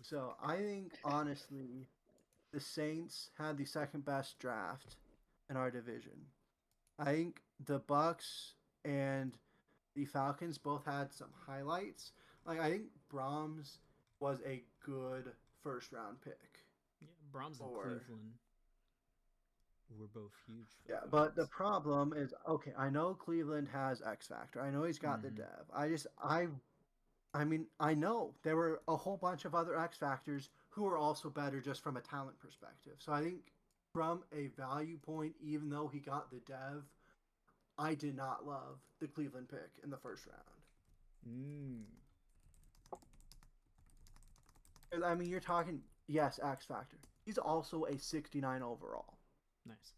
So I think, honestly, the Saints had the second best draft in our division. I think the Bucs and the Falcons both had some highlights. Like, I think Brahms was a good first-round pick. Yeah, Brahms and Cleveland were both huge. But the problem is, okay, I know Cleveland has X Factor. I know he's got the dev. I mean, I know there were a whole bunch of other X Factors who are also better just from a talent perspective. So I think from a value point, even though he got the dev, I did not love the Cleveland pick in the first round. I mean, you're talking, yes, X Factor. He's also a 69 overall. Nice.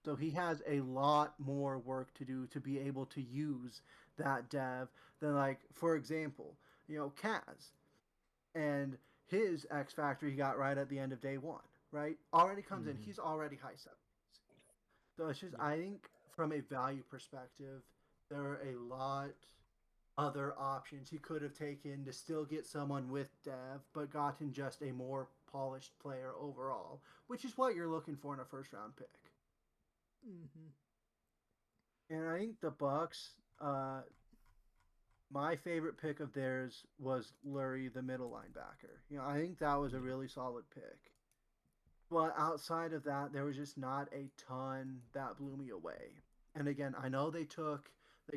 So he has a lot more work to do to be able to use that dev than, like, for example, Kaz. And his X Factor he got right at the end of day 1, right? Already comes in. He's already high 70s. So it's just, I think from a value perspective, there are a lot other options he could have taken to still get someone with dev, but gotten just a more polished player overall, which is what you're looking for in a first-round pick. And I think the Bucs, my favorite pick of theirs was Lurie, the middle linebacker. I think that was a really solid pick. But outside of that, there was just not a ton that blew me away. And again, I know they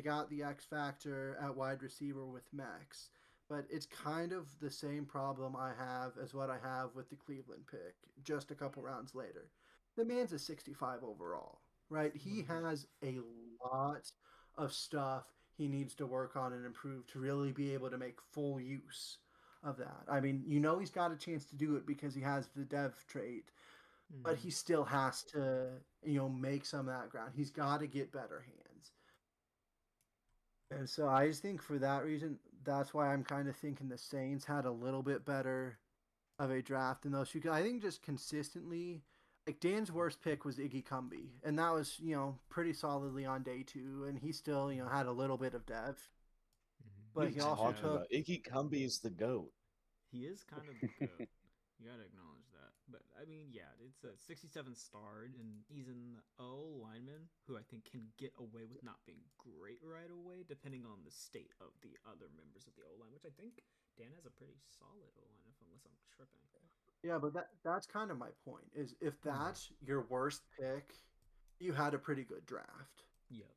got the X Factor at wide receiver with Max, but it's kind of the same problem I have as what I have with the Cleveland pick just a couple rounds later. The man's a 65 overall, right? He has a lot of stuff he needs to work on and improve to really be able to make full use of that. I mean, he's got a chance to do it because he has the dev trait, but he still has to, make some of that ground. He's got to get better hands. And so I just think for that reason, that's why I'm kind of thinking the Saints had a little bit better of a draft than those two. 'Cause I think just consistently, like Dan's worst pick was Iggy Cumbie, and that was pretty solidly on day 2, and he still had a little bit of depth, What are but you he also talking took about? Iggy Cumbie is the GOAT. He is kind of the goat. You gotta acknowledge that. But I mean, yeah, it's a 67 starred, and he's an O lineman who I think can get away with not being great right away, depending on the state of the other members of the O line, which I think Dan has a pretty solid O line, unless I'm tripping. Yeah, but that's kind of my point. Is if that's your worst pick, you had a pretty good draft. Yep.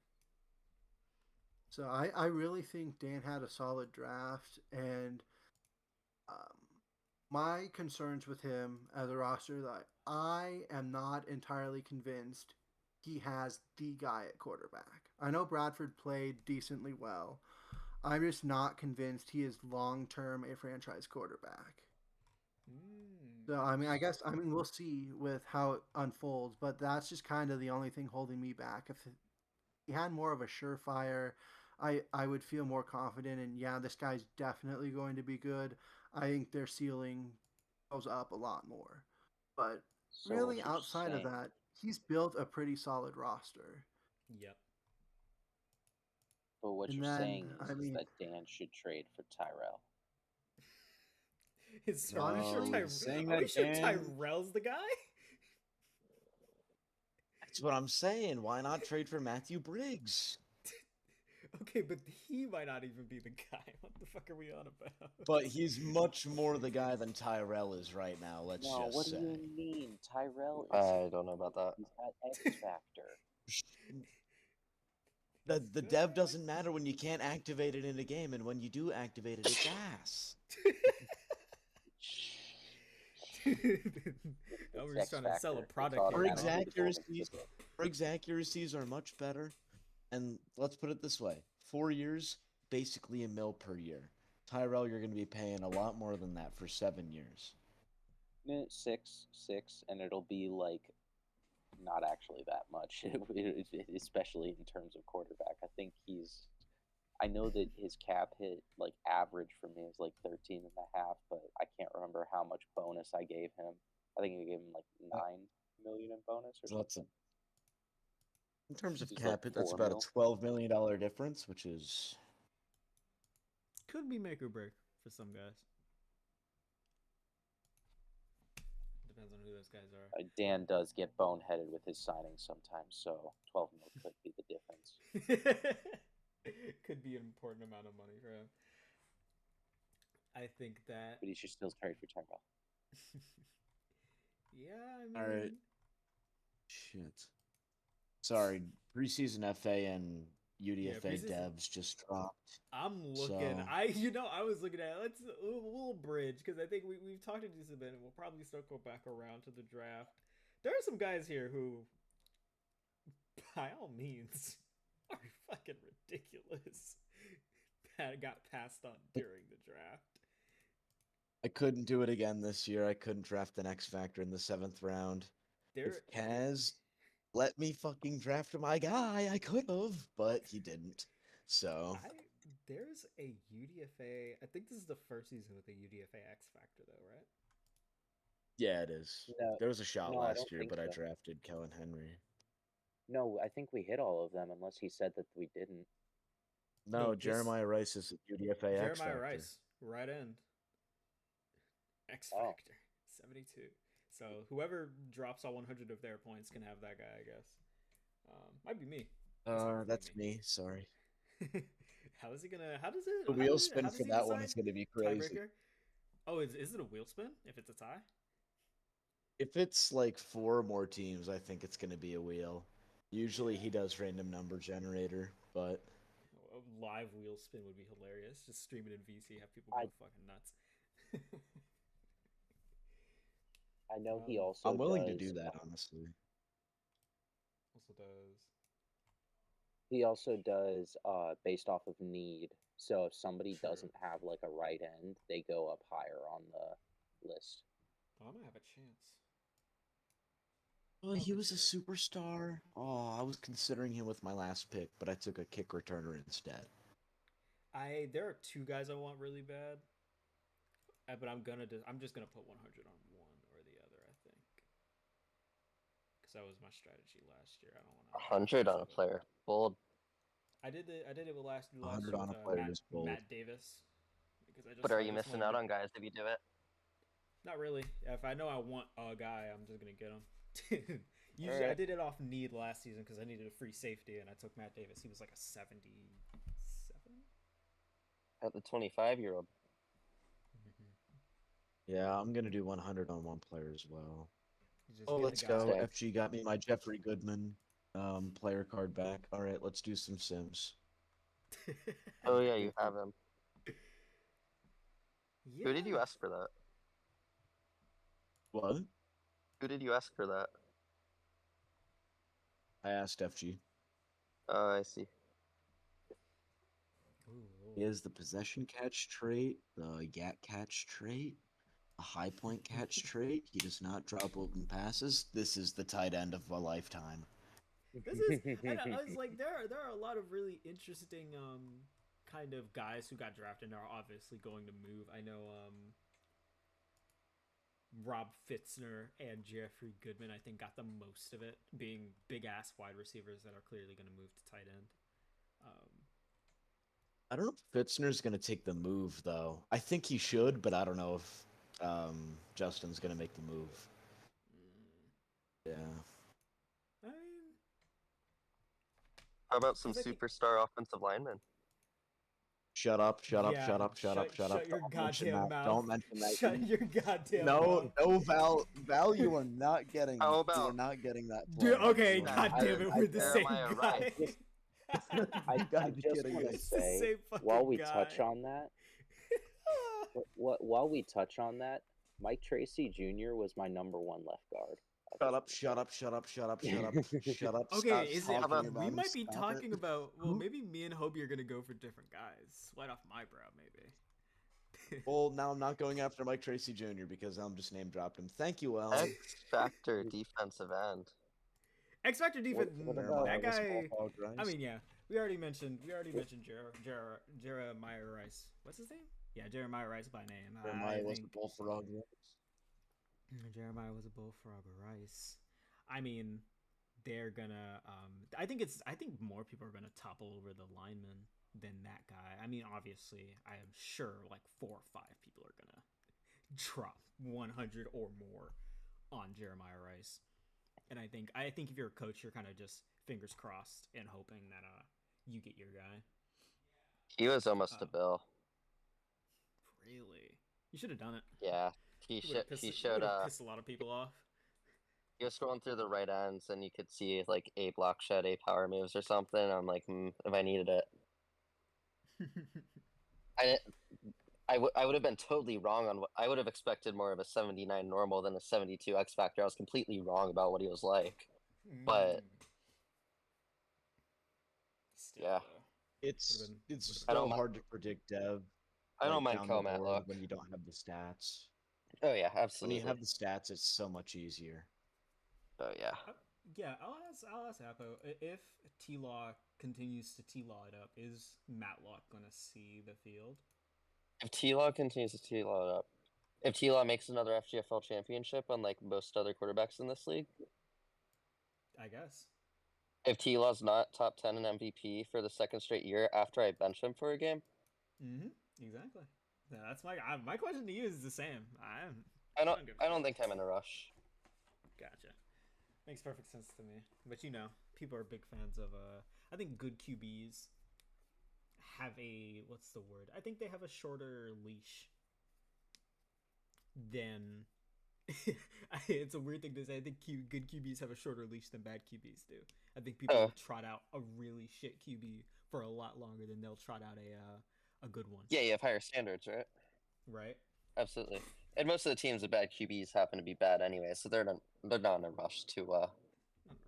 So I really think Dan had a solid draft, and my concerns with him as a roster that I am not entirely convinced he has the guy at quarterback. I know Bradford played decently well. I'm just not convinced he is long term a franchise quarterback. So I mean we'll see with how it unfolds, but that's just kind of the only thing holding me back. If he had more of a surefire, I would feel more confident. And yeah, this guy's definitely going to be good. I think their ceiling goes up a lot more. But So really, what you're outside of saying- that, he's built a pretty solid roster. Yep. But what And you're then, saying I is mean- that Dan should trade for Tyrell. Are we sure, No, saying are we that sure Dan- Tyrell's the guy? That's what I'm saying. Why not trade for Matthew Briggs? Okay, but he might not even be the guy. What the fuck are we on about? But he's much more the guy than Tyrell is right now. Let's No, just what say. do you mean? Tyrell is I don't know about that. he's got X factor. The dev doesn't matter when you can't activate it in a game, and when you do activate it, it's ass. Oh, we're just trying to sell a X-Factor. product It's here. Briggs now. accuracies are much better, and let's put it this way: 4 years, basically $1 million per year. Tyrell, you're going to be paying a lot more than that for 7 years. Six, and it'll be like not actually that much, especially in terms of quarterback. I know that his cap hit, like average for me, is like 13 and a half, but I can't remember how much bonus I gave him. I think I gave him like 9 million in bonus or So that's something. in terms of He's cap like hit, that's 4 about mil. a $12 million difference, which is Could be make or break for some guys. Depends on who those guys are. Dan does get boneheaded with his signings sometimes, so 12 mil could be the difference. Could be an important amount of money for him. I think that. But he should still trade for Tyrell. Yeah, I mean. all right. Shit. Sorry, preseason FA and UDFA preseason- devs just dropped. I'm looking. So- I was looking at. Let's a little bridge because I think we've talked to this a bit, and we'll probably still go back around to the draft. There are some guys here who, by all means, are fucking ridiculous that got passed on during the draft. I couldn't do it again this year. I couldn't draft an X Factor in the 7th round. If Kaz let me fucking draft my guy, I could have, but he didn't. So There's a UDFA. I think this is the first season with a UDFA X Factor, though, right? yeah, it is. No, There was a shot no, I last don't year, think but I so. drafted Kellen Henry. No, I think we hit all of them unless he said that we didn't. No, this- Jeremiah Rice is a UDFA X Jeremiah Factor. Rice, right end. X Oh. Factor, 72. So whoever drops all 100 of their points can have that guy, I guess. Might be me. That's me. Sorry. How is he gonna? How does it? The how wheel does it- spin how does for he that one is decide? going to be crazy. Tiebreaker? Oh, is it a wheel spin if it's a tie? If it's like 4 or more teams, I think it's going to be a wheel. Usually he does random number generator, but A live wheel spin would be hilarious. Just stream it in VC, have people I- go fucking nuts. I know he Um, also I'm willing to does, do that, honestly. Also does. He also does based off of need. So if somebody True. doesn't have like a right end, they go up higher on the list. Oh, I might have a chance. Well, I'll he was a consider superstar. Oh, I was considering him with my last pick, but I took a kick returner instead. There are two guys I want really bad, but I'm just gonna put 100 on one or the other. I think because that was my strategy last year. I don't want to 100 on a player. Bold. I did it with last 100 year on with a player Matt, is bold. Matt Davis because But are you missing out on guys if you do it? Not really. If I know I want a guy, I'm just gonna get him. Usually, I Alright. did it off need last season because I needed a free safety, and I took Matt Davis. He was like a 77. At the 25-year-old. Yeah, I'm gonna do 100 on one player as well. Just Oh, get the let's guy. go. Same. FG got me my Jeffrey Goodman player card back. All right, let's do some Sims. Oh yeah, you have him. Yeah. Who did you ask for that? What? Who did you ask for that? I asked FG. Oh, I see. He has the possession catch trait, the yak catch trait, a high point catch trait. He does not drop open passes. This is the tight end of a lifetime. This is. I was like, there are a lot of really interesting kind of guys who got drafted and are obviously going to move. I know Rob Fitzner and Jeffrey Goodman, I think, got the most of it, being big ass wide receivers that are clearly going to move to tight end. I don't know if Fitzner's going to take the move, though. I think he should, but I don't know if Justin's going to make the move. Yeah. I mean, How about some I think- superstar offensive linemen? Shut up, shut up, yeah, shut up, shut up, shut up. Shut your Don't mention goddamn that. mouth. Don't mention that. Shut your goddamn No, mouth. no, Val, you are not getting. How You about- are not getting that. Dude, player. okay, You are god not damn getting it, that we're the player. same Jeremiah guy. Rice. You I gotta be just kidding want me. to It's the say, same fucking while we guy. touch on that, while we touch on that, Mike Tracy Jr. was my number one left guard. Shut up, shut up, shut up, shut up, shut up, shut up. Okay, Stop is talking it? about We him, might be stop talking it. about. Well, Who- maybe me and Hobie are gonna go for different guys. Sweat off my brow, maybe. Well, now I'm not going after Mike Tracy Jr. because I'm just name dropped him. Thank you, Alan. X Factor defensive end. X Factor defense. what that about- guy. Hog Rice. I mean, yeah, we already mentioned Jeremiah Rice. What's his name? Yeah, Jeremiah Rice by name. Jeremiah I was think the bullfrog. Jeremiah was a bullfrog Rice. I mean, they're gonna. I think more people are gonna topple over the lineman than that guy. I mean, obviously, I am sure like 4 or 5 people are gonna drop 100 or more on Jeremiah Rice. And I think if you're a coach, you're kind of just fingers crossed and hoping that you get your guy. He was almost a Oh. Bill. Really, you should have done it. Yeah, he showed pissed a lot of people off. he was scrolling through the right ends and you could see like A block shed, A power moves or something. I'm like, if I needed it, I would have been totally wrong on what I would have expected more of a 79 normal than a 72 X Factor. I was completely wrong about what he was like. But- Still, yeah. It's Would've been- it's I don't so mi- hard to predict Dev. I don't like, mind down the Comat board look. when you don't have the stats. Oh yeah, When absolutely. you have the stats, it's so much easier. Oh yeah. Yeah, I'll ask Appo if T-Law continues to T-Law it up. Is Matlock gonna see the field? If T-Law continues to T-Law it up, if T-Law makes another FGFL championship, unlike most other quarterbacks in this league, I guess. if T-Law's not top 10 in MVP for the second straight year after I bench him for a game, Mm-hmm. Exactly. Yeah, that's my question to you is the same. I don't think I'm in a rush. Gotcha. Makes perfect sense to me. But people are big fans of I think good QBs have what's the word? I think they have a shorter leash than it's a weird thing to say. I think good QBs have a shorter leash than bad QBs do. I think people will trot out a really shit QB for a lot longer than they'll trot out a good one. Yeah, you have higher standards, right? Right? Absolutely. And most of the teams with bad QBs happen to be bad anyway, so they're not in a rush to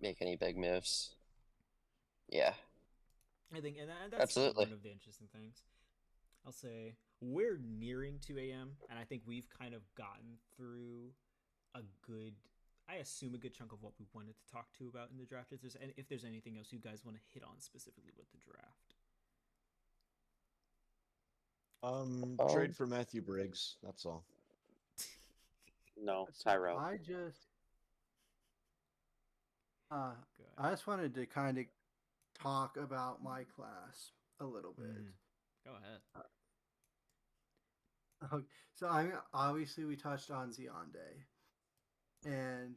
make any big moves. Yeah. I think, and that's Absolutely. one of the interesting things. I'll say we're nearing 2 a.m. and I think we've kind of gotten through I assume a good chunk of what we wanted to talk to about in the draft. If there's anything else you guys want to hit on specifically with the draft. Trade for Matthew Briggs. That's all. No, So Tyrell. I just Go ahead. I just wanted to kind of talk about my class a little bit. Go ahead. Okay, so I mean, obviously we touched on Zionde, and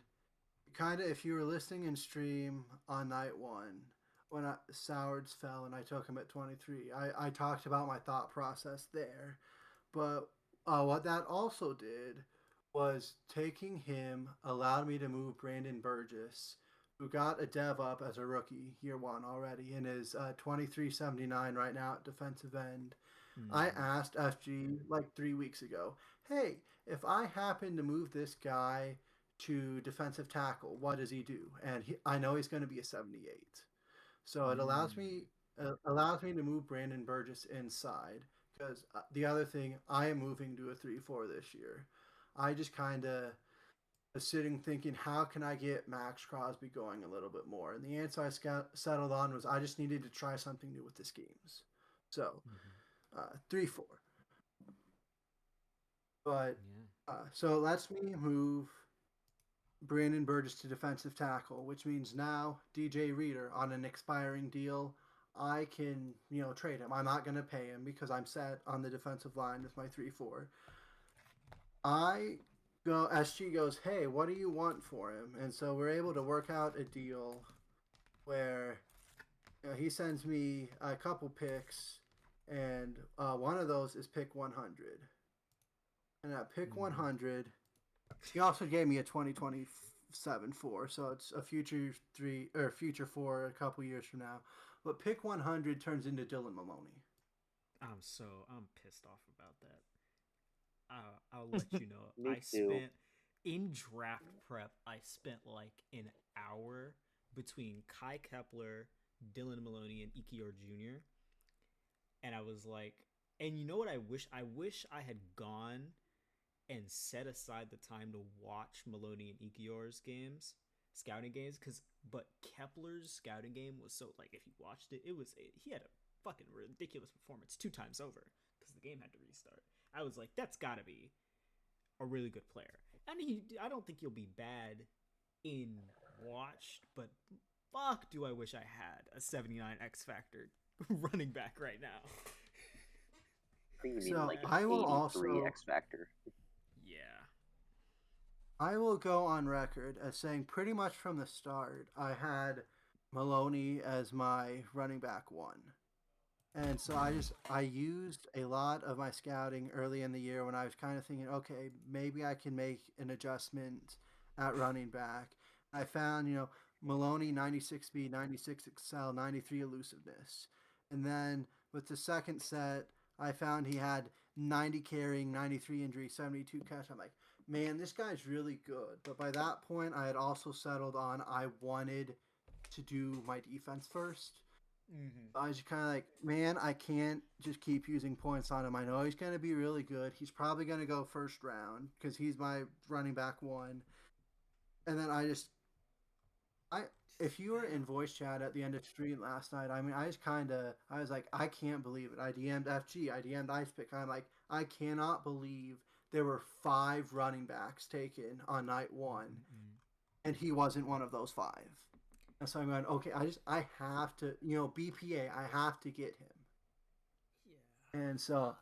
kind of if you were listening in stream on night one when Sowards fell and I took him at 23, I talked about my thought process there, but what that also did was taking him allowed me to move Brandon Burgess, who got a dev up as a rookie year one already and is 2379 right now at defensive end. I asked FG like 3 weeks ago, hey, if I happen to move this guy to defensive tackle, what does he do? And I know he's going to be a 78. So it allows me to move Brandon Burgess inside because the other thing, I am moving to a 3-4 this year. I just kind of was sitting thinking, how can I get Max Crosby going a little bit more? And the answer I settled on was I just needed to try something new with the schemes. So 3-4. But so it lets me move Brandon Burgess to defensive tackle, which means now DJ Reader on an expiring deal, I can, trade him. I'm not going to pay him because I'm set on the defensive line with my 3-4. SG goes, hey, what do you want for him? And so we're able to work out a deal where he sends me a couple picks, and one of those is pick 100. And at pick 100, he also gave me a 2027 4, so it's a future 4 a couple years from now. But pick 100 turns into Dylan Maloney. I'm pissed off about that. I'll let you know. Me too. In draft prep, I spent like an hour between Kai Kepler, Dylan Maloney, and Ikior Jr. And I was like, and you know what I wish? I wish I had gone and set aside the time to watch Maloney and Ikior's scouting games, but Kepler's scouting game was so, like, if you watched it, he had a fucking ridiculous performance 2 times over because the game had to restart. I was like, that's gotta be a really good player. And I don't think he'll be bad in watched, but fuck do I wish I had a 79 X Factor running back right now. I think you mean So like I will 83 also X Factor. Yeah. I will go on record as saying pretty much from the start, I had Maloney as my running back 1. And so I used a lot of my scouting early in the year when I was kind of thinking, okay, maybe I can make an adjustment at running back. I found, Maloney 96 speed, 96 excel, 93 elusiveness. And then with the second set, I found he had 90 carrying, 93 injury, 72 catch. I'm like, man, this guy's really good. But by that point, I had also settled on I wanted to do my defense first. I was kind of like, man, I can't just keep using points on him. I know he's going to be really good. He's probably going to go first round because he's my running back 1. And then if you were in voice chat at the end of stream last night, I mean, I was like, I can't believe it. I DM'd FG, I DM'd IcePick. I'm like, I cannot believe there were 5 running backs taken on night 1, and he wasn't one of those 5. And so I'm going, okay, I have to, BPA, I have to get him. Yeah. And so,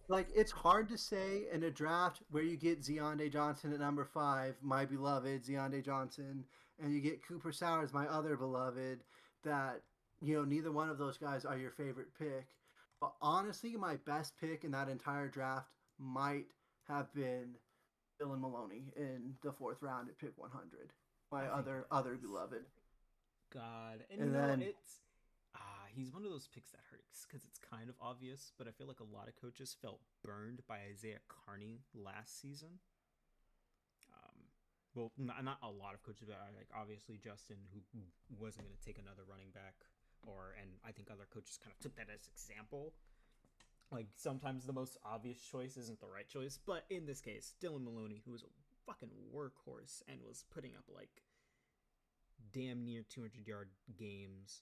like, it's hard to say in a draft where you get Zionde Johnson at number 5, my beloved Zionde Johnson, and you get Cooper Sowers, my other beloved, that, neither one of those guys are your favorite pick. But honestly, my best pick in that entire draft might have been Dylan Maloney in the 4th round at pick 100. My other beloved. God. And then it's he's one of those picks that hurts because it's kind of obvious, but I feel like a lot of coaches felt burned by Isaiah Carney last season. Well, not a lot of coaches, but like obviously Justin, who wasn't going to take another running back, and I think other coaches kind of took that as example. Like sometimes the most obvious choice isn't the right choice, but in this case, Dylan Maloney, who was a fucking workhorse and was putting up like damn near 200-yard games,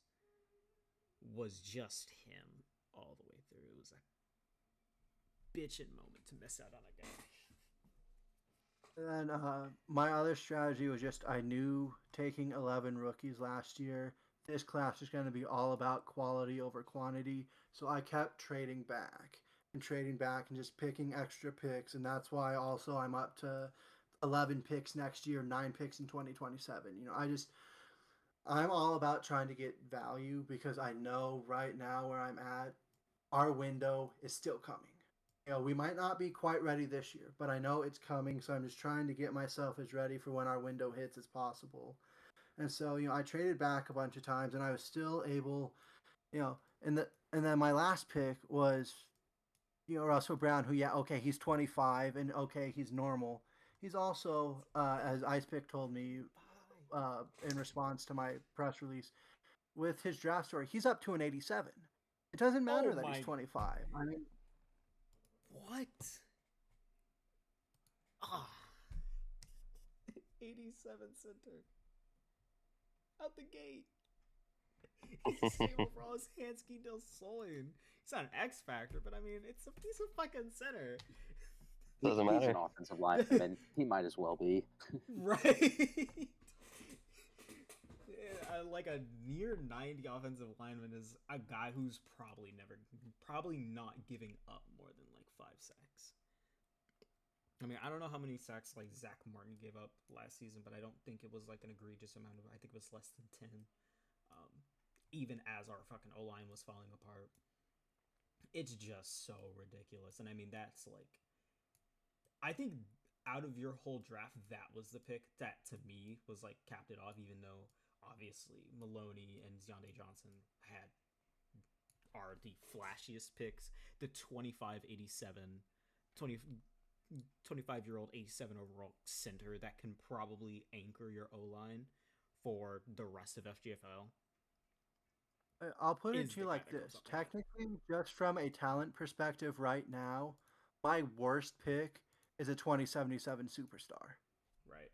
was just him all the way through. It was bitchin' moment to miss out on a guy. And then my other strategy was just I knew taking 11 rookies last year, this class is going to be all about quality over quantity. So I kept trading back and just picking extra picks. And that's why also I'm up to 11 picks next year, 9 picks in 2027. I'm all about trying to get value because I know right now where I'm at, our window is still coming. We might not be quite ready this year, but I know it's coming. So I'm just trying to get myself as ready for when our window hits as possible. And so, I traded back a bunch of times and I was still able, and then my last pick was, Russell Brown, who, yeah, okay, he's 25 and okay, he's normal. He's also, as Ice Pick told me in response to my press release, with his draft story, he's up to an 87. It doesn't matter that he's 25. I mean, what? Ah, 87 center out the gate. He's the same overall as Hansky Del Soin. He's not an X factor, but I mean, he's a fucking center. Doesn't He's matter. an offensive lineman. He might as well be. Right. Like a near 90 offensive lineman is a guy who's probably not giving up more than like 5 sacks. I mean, I don't know how many sacks like Zach Martin gave up last season, but I don't think it was like an egregious amount I think it was less than 10. Even as our fucking O-line was falling apart. It's just so ridiculous. And I mean, that's like, I think out of your whole draft, that was the pick that to me was like capped it off, even though obviously Maloney and Zionde Johnson are the flashiest picks. The 25-year-old 87 overall center that can probably anchor your O-line for the rest of FGFL. I'll put it to you like this. Technically, just from a talent perspective right now, my worst pick is a 2077 superstar. Right.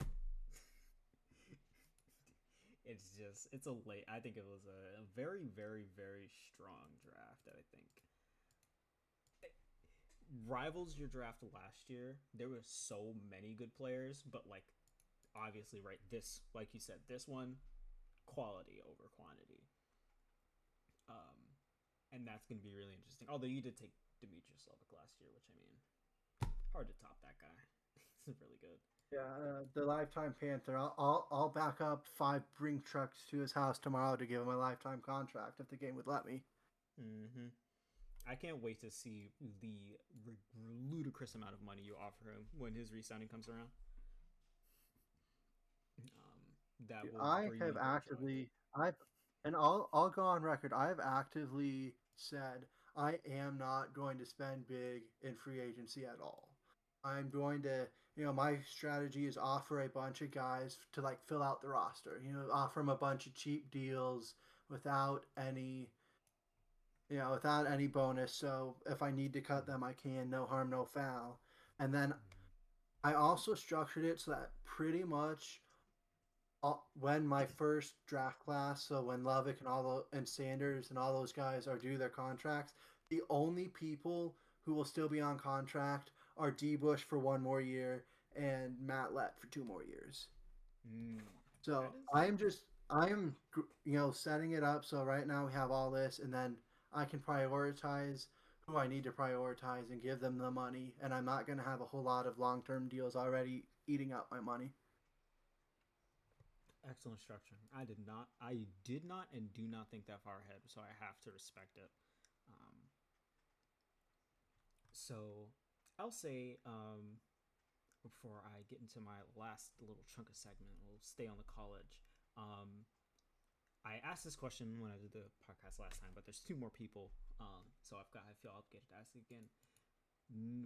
It's a late. I think it was a very, very, very strong draft that I think rivals your draft last year. There were so many good players, but like obviously, right, this, like you said, this one, quality over quantity. And that's going to be really interesting. Although you did take Demetrius Levick last year, which I mean, hard to top that guy. He's really good. Yeah, the lifetime Panther. I'll back up 5 brink trucks to his house tomorrow to give him a lifetime contract if the game would let me. Mm-hmm. I can't wait to see the ludicrous amount of money you offer him when his re-signing comes around. I'll go on record. I've actively said I am not going to spend big in free agency at all. I'm going to, my strategy is offer a bunch of guys to like fill out the roster. Offer them a bunch of cheap deals without any bonus. So if I need to cut them, I can. No harm, no foul. And then I also structured it so that pretty much when my first draft class, so when Lovick and Sanders and all those guys are due their contracts, the only people who will still be on contract are D. Bush for 1 more year and Matt Lett for 2 more years. So I am setting it up. So right now we have all this, and then I can prioritize who I need to prioritize and give them the money. And I'm not going to have a whole lot of long-term deals already eating up my money. Excellent structure. I did not and do not think that far ahead, so I have to respect it. So I'll say, before I get into my last little chunk of segment, we'll stay on the college. I asked this question when I did the podcast last time, but there's 2 more people, so I feel I'll get to ask it again.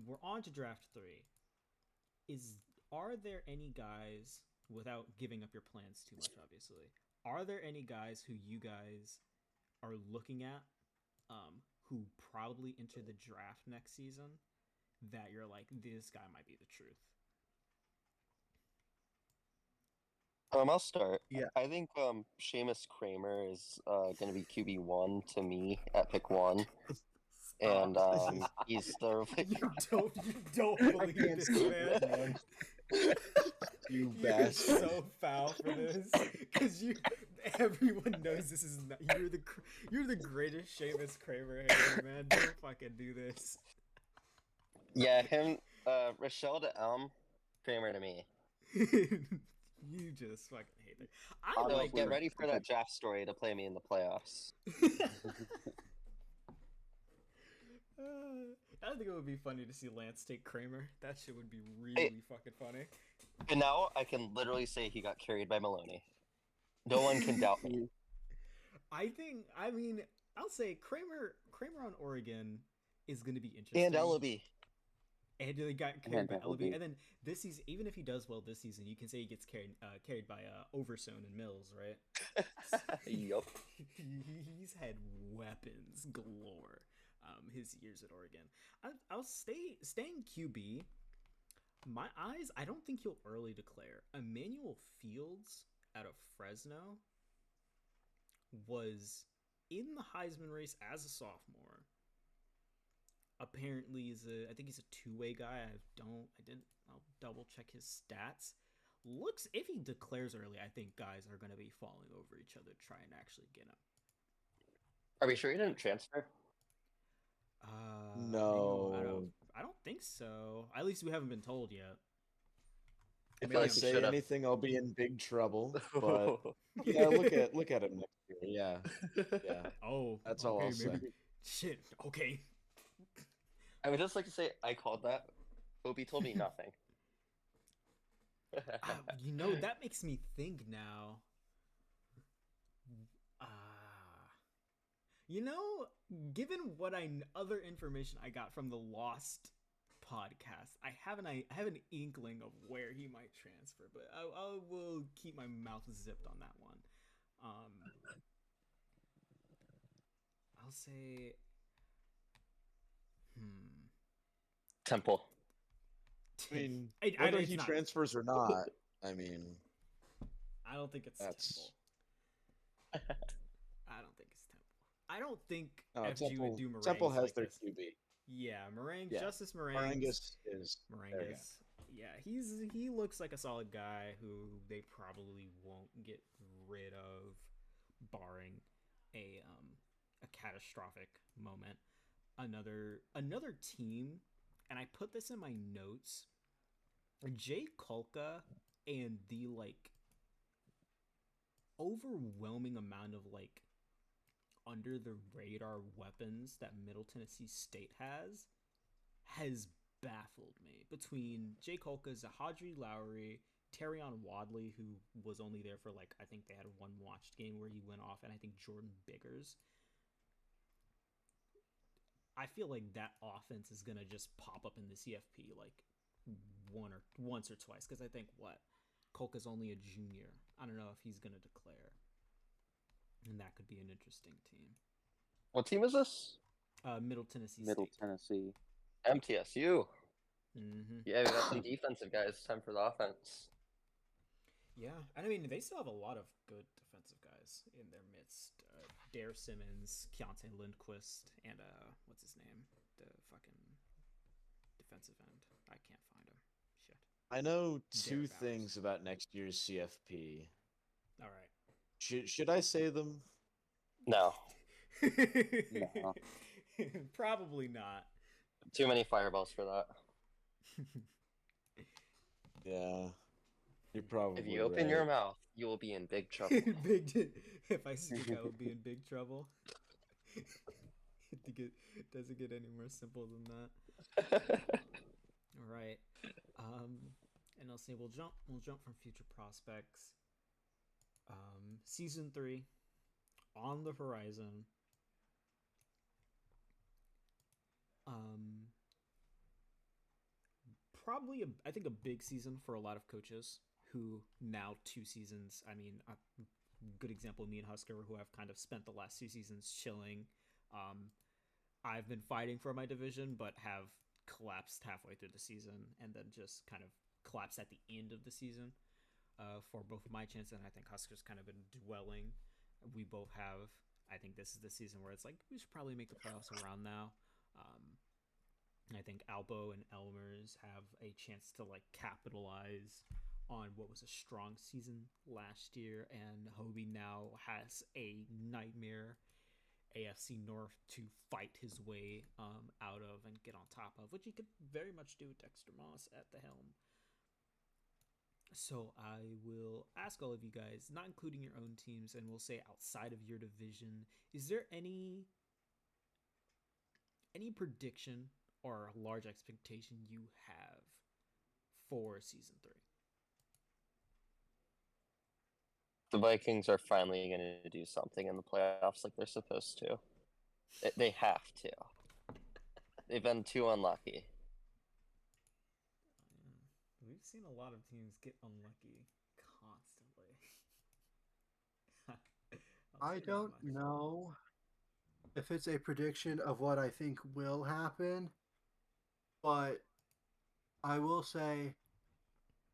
We're on to draft 3. Are there any guys, without giving up your plans too much, obviously, are there any guys who you guys are looking at, who probably enter the draft next season that you're like, this guy might be the truth? I'll start. Yeah. I think Seamus Kramer is going to be QB1 to me at pick 1. and he's the You don't I believe can't this, stand man. this man. You You're bastard. so foul for this, because everyone knows this is not, you're the greatest Seamus Kramer hater, man. Don't fucking do this. yeah him Rochelle to Elm, Kramer to me. You just fucking hate it. I So like get ready for that draft story to play me in the playoffs. I think it would be funny to see Lance take Kramer. That shit would be really fucking funny. And now I can literally say he got carried by Maloney. No one can doubt me. I mean, I'll say Kramer on Oregon is going to be interesting. And Ellaby. And they got carried by And Ellaby. Ellaby. And then this season, even if he does well this season, you can say he gets carried by Oversone and Mills, right? Yup. He's had weapons galore his years at Oregon. I'll staying QB. My eyes, I don't think he'll early declare. Emmanuel Fields out of Fresno was in the Heisman race as a sophomore. Apparently I think he's a two-way guy. I'll double check his stats. Looks, if he declares early, I think guys are going to be falling over each other to try and actually get him. Are we sure he didn't transfer? No. I don't think so. At least we haven't been told yet. I If feel I like he say should've. anything, I'll be in big trouble. But yeah, look at him next year. Yeah. Oh, That's all okay, I'll say. maybe. Shit. Okay. I would just like to say I called that. Obi told me nothing. That makes me think now. Given what other information I got from the Lost podcast, I have an inkling of where he might transfer, but I will keep my mouth zipped on that one. I'll say, Temple. I mean, I- whether it's he not- transfers or not, I mean, I don't think it's that's Temple. I don't think it's Temple. I don't think no, FG would do Meringues Temple has like their this. QB. Yeah, Meringues, Yeah. Justice Meringues. Marangus is there you go. Morangas. Yeah, he looks like a solid guy who they probably won't get rid of, barring a catastrophic moment. Another team, and I put this in my notes. Jay Kolka and the overwhelming amount of under the radar weapons that Middle Tennessee State has baffled me. Between Jay Kolka, Zahadri Lowry, Terrion Wadley, who was only there for I think they had one watched game where he went off, and I think Jordan Biggers. I feel like that offense is gonna just pop up in the CFP once or twice, because I think Kolka's only a junior. I don't know if he's gonna declare, and that could be an interesting team. What team is this? Middle Tennessee Middle State. Tennessee. MTSU. Mm-hmm. Yeah, we got some defensive guys. Time for the offense. Yeah, and I mean they still have a lot of good defensive guys in their midst. Dare Simmons, Keontae Lindquist, and what's his name? The fucking defensive end. I can't find him. Shit. I know two Bowers. things about next year's CFP. All right. Should I say them? No. No. Probably not. Too many fireballs for that. Yeah, you're probably. If you open right. your mouth, you will be in big trouble. If I speak, I will be in big trouble. Doesn't get any more simple than that. All right. And I'll say we'll jump from future prospects. Season 3 on the horizon. Probably I think a big season for a lot of coaches who now 2 seasons. I mean, a good example, me and Husker, who have kind of spent the last 2 seasons chilling. I've been fighting for my division, but have collapsed halfway through the season, and then just kind of collapsed at the end of the season for both my chance, and I think Husker's kind of been dwelling. We both have. I think this is the season where it's we should probably make the playoffs around now. I think Albo and Elmers have a chance to like capitalize on what was a strong season last year, and Hobie now has a nightmare AFC North to fight his way out of and get on top of, which he could very much do with Dexter Moss at the helm. So I will ask all of you guys, not including your own teams, and we'll say outside of your division, is there any prediction or large expectation you have for season 3? The Vikings are finally going to do something in the playoffs like they're supposed to. They have to. They've been too unlucky. We've seen a lot of teams get unlucky constantly. I don't know if it's a prediction of what I think will happen, but I will say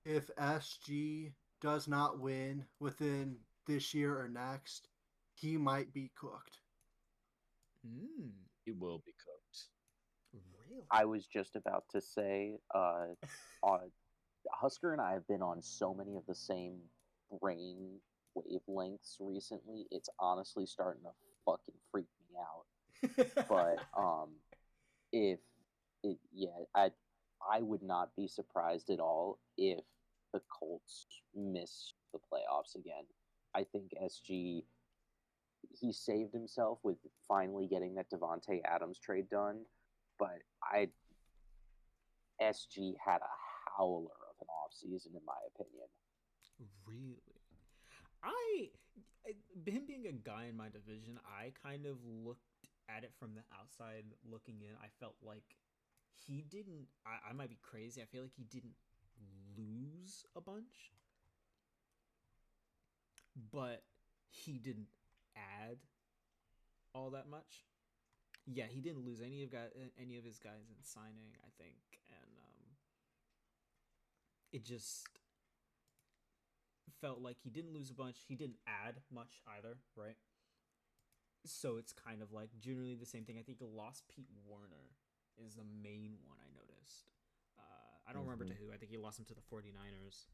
if SG does not win within this year or next, he might be cooked. He will be cooked. Really? I was just about to say, Husker and I have been on so many of the same brain wavelengths recently. It's honestly starting to fucking freak me out. But if it, yeah, I would not be surprised at all if the Colts miss the playoffs again. I think SG, he saved himself with finally getting that Devontae Adams trade done, but SG had a howler of an offseason, in my opinion. Really? Him being a guy in my division, I kind of looked at it from the outside looking in. I felt like he didn't, I might be crazy, I feel like he didn't lose a bunch, but he didn't add all that much. Yeah, he didn't lose any of his guys in signing, I think, and it just felt like he didn't lose a bunch. He didn't add much either, right? So it's kind of like generally the same thing. I think he lost Pete Warner is the main one I noticed. I don't remember to who. I think he lost him to the 49ers.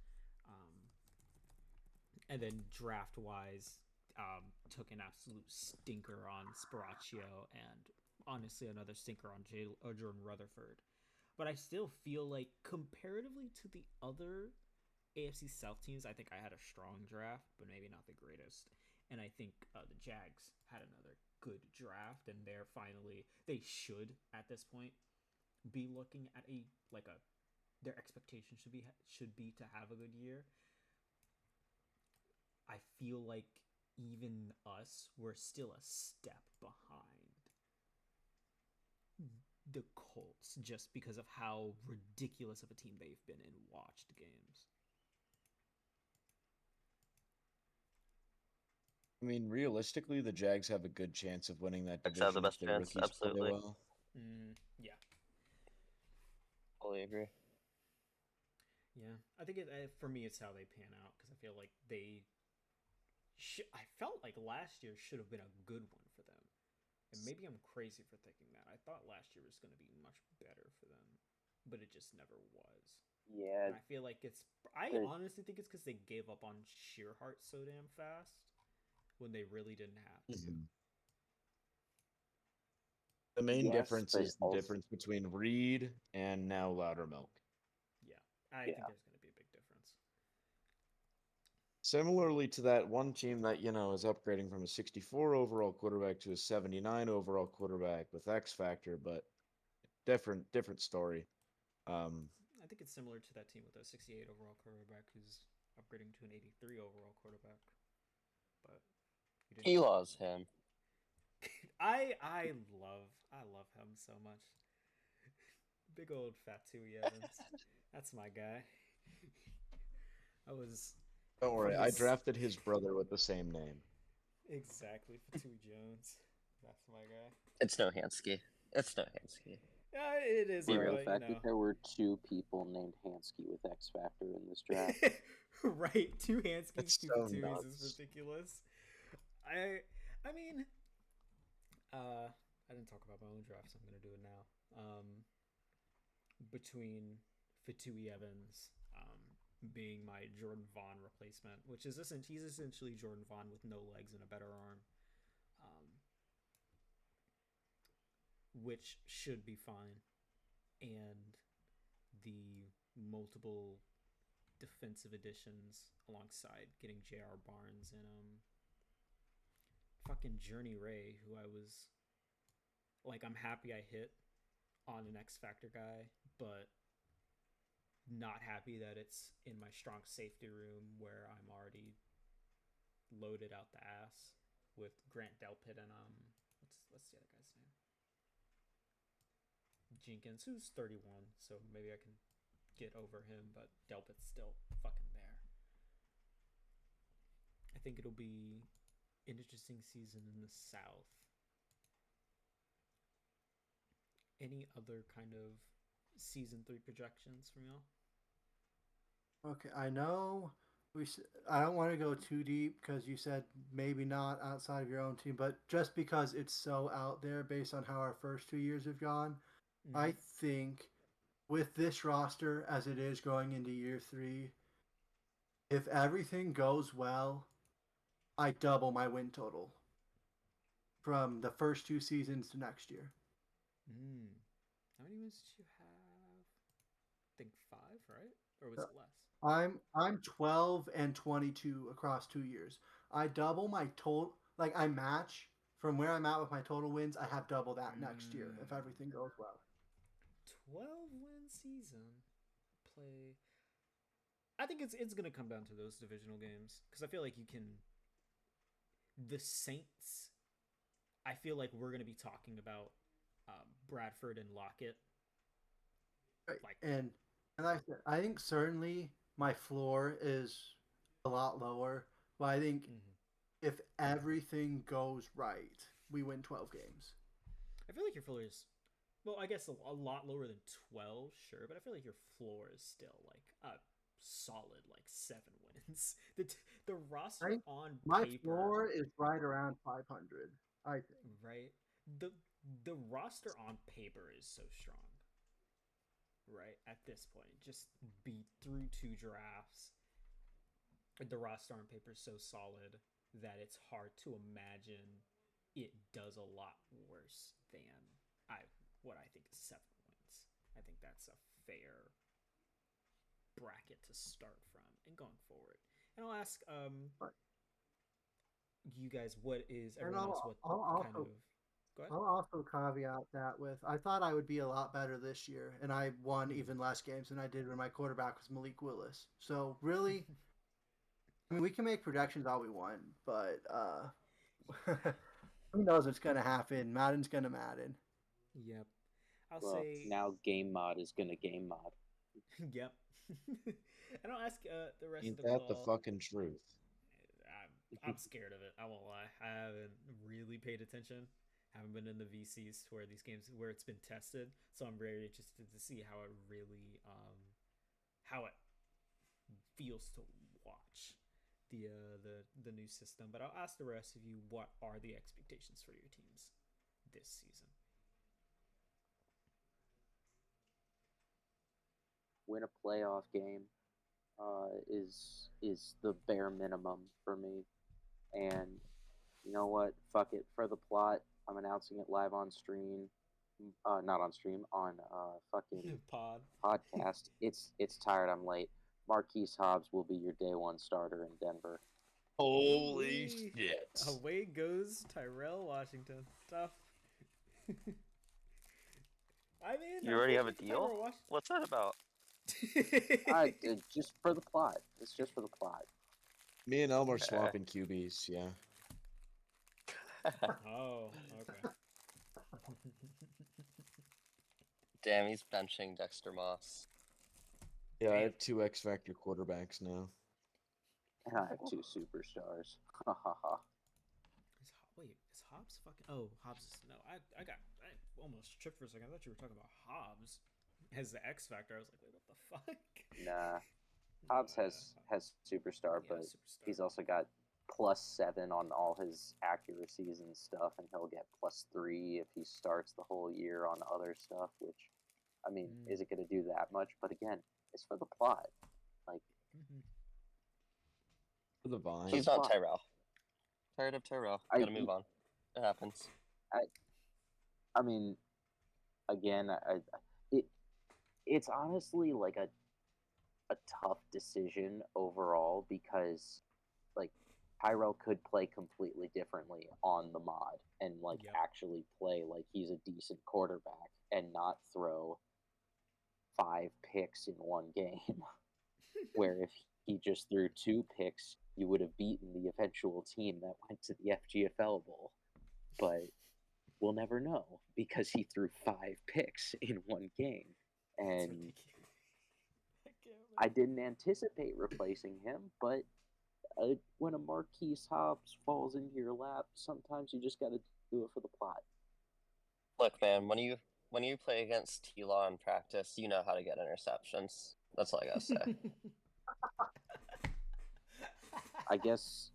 And then draft-wise, took an absolute stinker on Sparacchio and honestly another stinker on Jordan Rutherford. But I still feel like comparatively to the other AFC South teams, I think I had a strong draft, but maybe not the greatest. And I think the Jags had another good draft, and they should at this point be looking at their expectation should be to have a good year. I feel like even us, we're still a step behind the Colts just because of how ridiculous of a team they've been in watched games. I mean, realistically, the Jags have a good chance of winning that Jags division have the best if their chance, rookies play absolutely. well. Yeah. Fully agree. Yeah, I think for me it's how they pan out because I feel like I felt like last year should have been a good one for them, and maybe I'm crazy for thinking that. I thought last year was going to be much better for them, but it just never was. Yeah, And I feel like I honestly think it's because they gave up on Shearhart so damn fast when they really didn't have to. The main Yes, difference but is the also- difference between Reed and now Loudermilk. Yeah, I think there's going to be a big difference. Similarly to that one team that, is upgrading from a 64 overall quarterback to a 79 overall quarterback with X Factor, but different story. I think it's similar to that team with a 68 overall quarterback who's upgrading to an 83 overall quarterback. But He loves him. I love him so much. Big old Fatui Evans. That's my guy. Don't worry, I drafted his brother with the same name. Exactly, Fatui Jones. That's my guy. It's no Hansky. Yeah, it is. the But, fact that there were 2 people named Hansky with X Factor in this draft. Right, 2 Hanskys, That's 2 so Fatuis nuts. is ridiculous. I mean, I didn't talk about my own draft, so I'm gonna do it now. Between Fatui Evans being my Jordan Vaughn replacement, which is he's essentially Jordan Vaughn with no legs and a better arm, which should be fine, and the multiple defensive additions alongside getting J.R. Barnes and fucking Journey Ray, who I was like, I'm happy I hit on an X Factor guy, but not happy that it's in my strong safety room where I'm already loaded out the ass with Grant Delpit and what's the other guy's name? Jenkins, who's 31, so maybe I can get over him, but Delpit's still fucking there. I think it'll be an interesting season in the South. Any other kind of season 3 projections from y'all? Okay, I know I don't want to go too deep because you said maybe not outside of your own team, but just because it's so out there based on how our first 2 years have gone, I think with this roster as it is going into year 3, if everything goes well, I double my win total from the first 2 seasons to next year. How many wins did you have? I think 5, right? Or was it less? I'm 12 and 22 across 2 years. I double my total, like I match from where I'm at with my total wins. I have double that next year if everything goes well. 12-win season. Play. I think it's gonna come down to those divisional games because I feel like you can. The Saints. I feel like we're gonna be talking about Bradford and Lockett. Right. And like I said, I think certainly my floor is a lot lower, but I think if everything goes right, we win 12 games. I feel like your floor is, well, I guess a lot lower than 12, sure, but I feel like your floor is still like a solid like 7 wins. The roster on my paper, floor is right around 500, I think. Right? The roster on paper is so strong. Right? At this point, just be through 2 drafts. The roster on paper is so solid that it's hard to imagine it does a lot worse than what I think is 7 wins. I think that's a fair bracket to start from and going forward. And I'll ask you guys, what is everyone else? What kind of? Go ahead. I'll also caveat that with I thought I would be a lot better this year, and I won even less games than I did when my quarterback was Malik Willis. So really, I mean, we can make projections all we want, but who knows what's going to happen? Madden's going to Madden. Yep. I'll well, say now game mod is going to game mod. Yep. And I'll ask the rest Ain't of the that call. the fucking truth? I'm scared of it. I won't lie. I haven't really paid attention. Haven't been in the VCs where these games where it's been tested. So I'm very interested to see how it really how it feels to watch the new system. But I'll ask the rest of you, what are the expectations for your teams this season? Win a playoff game is the bare minimum for me. And you know what? Fuck it. For the plot, I'm announcing it live on stream. Not on stream, on fucking podcast. It's tired. I'm late. Marquise Hobbs will be your day 1 starter in Denver. Holy shit! Away goes Tyrell Washington. Tough. I mean, you already have a deal? What's that about? Just for the plot. It's just for the plot. Me and Elm are swapping QBs, yeah. Oh, okay. Damn, he's benching Dexter Moss. Yeah, I have 2 X Factor quarterbacks now. And I have 2 superstars. Ha ha ha. Wait, is Hobbs fucking? Oh, Hobbs is no. I almost tripped for a second. I thought you were talking about Hobbs as the X Factor. I was like, wait, what the fuck? Nah, Hobbs has superstar, but superstar. he's also got +7 on all his accuracies and stuff, and he'll get +3 if he starts the whole year on other stuff, which, I mean, is it going to do that much? But again, it's for the plot. Like, For the vine. He's not Tyrell. Tired of Tyrell. Gotta move on. It happens. I mean, again, it's honestly like a tough decision overall because, like, Tyrell could play completely differently on the mod and like actually play like he's a decent quarterback and not throw 5 picks in one game. Where if he just threw 2 picks, you would have beaten the eventual team that went to the FGFL Bowl. But we'll never know because he threw 5 picks in one game. And I didn't anticipate replacing him, but when a Marquise Hobbs falls into your lap, sometimes you just got to do it for the plot. Look, man, when you play against T-Law in practice, you know how to get interceptions. That's all I gotta say. I guess,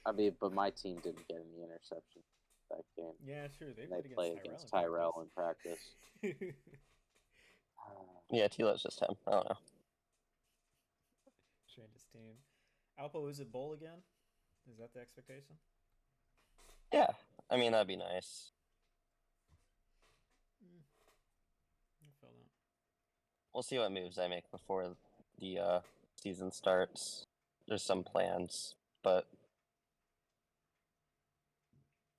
I mean, but my team didn't get any interceptions that game. Yeah, sure. They play against Tyrell in practice. Yeah, T-Law's just him. I don't know. Trained his team. Alpo, is it bowl again? Is that the expectation? Yeah, I mean that'd be nice. I feel that. We'll see what moves I make before the season starts. There's some plans, but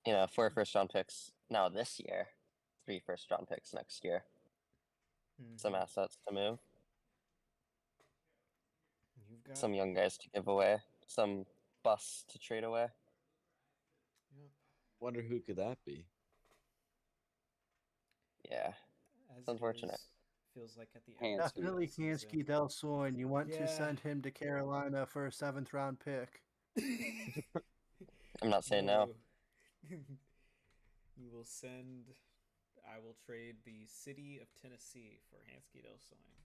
4 first-round picks now this year, 3 first-round picks next year. Some assets to move. You've got some young guys to give away. Some busts to trade away. Yep. Wonder who could that be? Yeah, it's unfortunate. Feels like at the end. Definitely Hansky Del Soin. You want to send him to Carolina for a 7th-round pick. I'm not saying no. You will send. I will trade the city of Tennessee for Hansky Del Soin.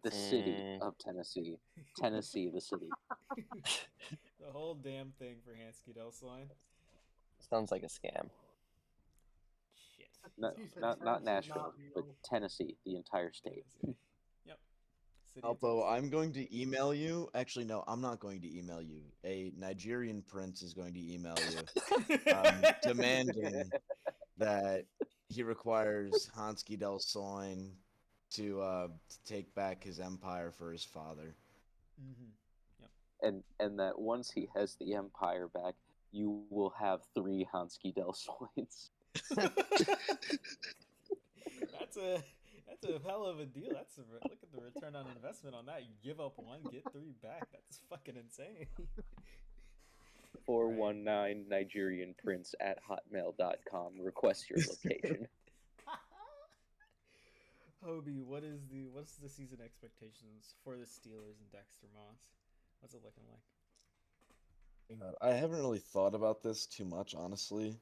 The city of Tennessee. Tennessee, the city. The whole damn thing for Hansky Del Soin. Sounds like a scam. Shit. Not Nashville, but Tennessee, the entire state. Yep. Alpo, I'm going to email you. Actually, no, I'm not going to email you. A Nigerian prince is going to email you, demanding that he requires Hansky Del Soin to take back his empire for his father. Mm-hmm. Yep. And that once he has the empire back, you will have 3 Hansky Del Soins. That's a hell of a deal. Look at the return on investment on that. You give up 1, get 3 back. That's fucking insane. 419 Nigerian Prince at hotmail.com. Request your location. Hobie, what's the season expectations for the Steelers and Dexter Moss? What's it looking like? I haven't really thought about this too much, honestly.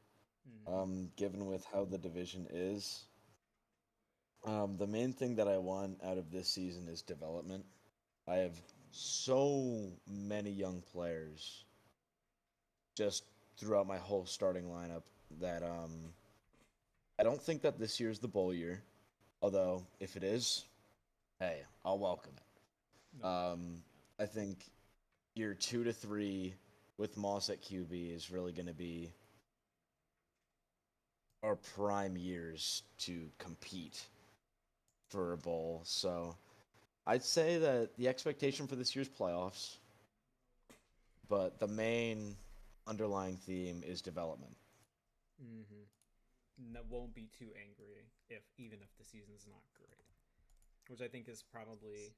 Given with how the division is. The main thing that I want out of this season is development. I have so many young players just throughout my whole starting lineup that I don't think that this year's the bowl year. Although, if it is, hey, I'll welcome it. No. I think year 2 to 3 with Moss at QB is really going to be our prime years to compete for a bowl. So I'd say that the expectation for this year's playoffs, but the main underlying theme is development. Mm-hmm. And that won't be too angry even if the season's not great. Which I think is probably,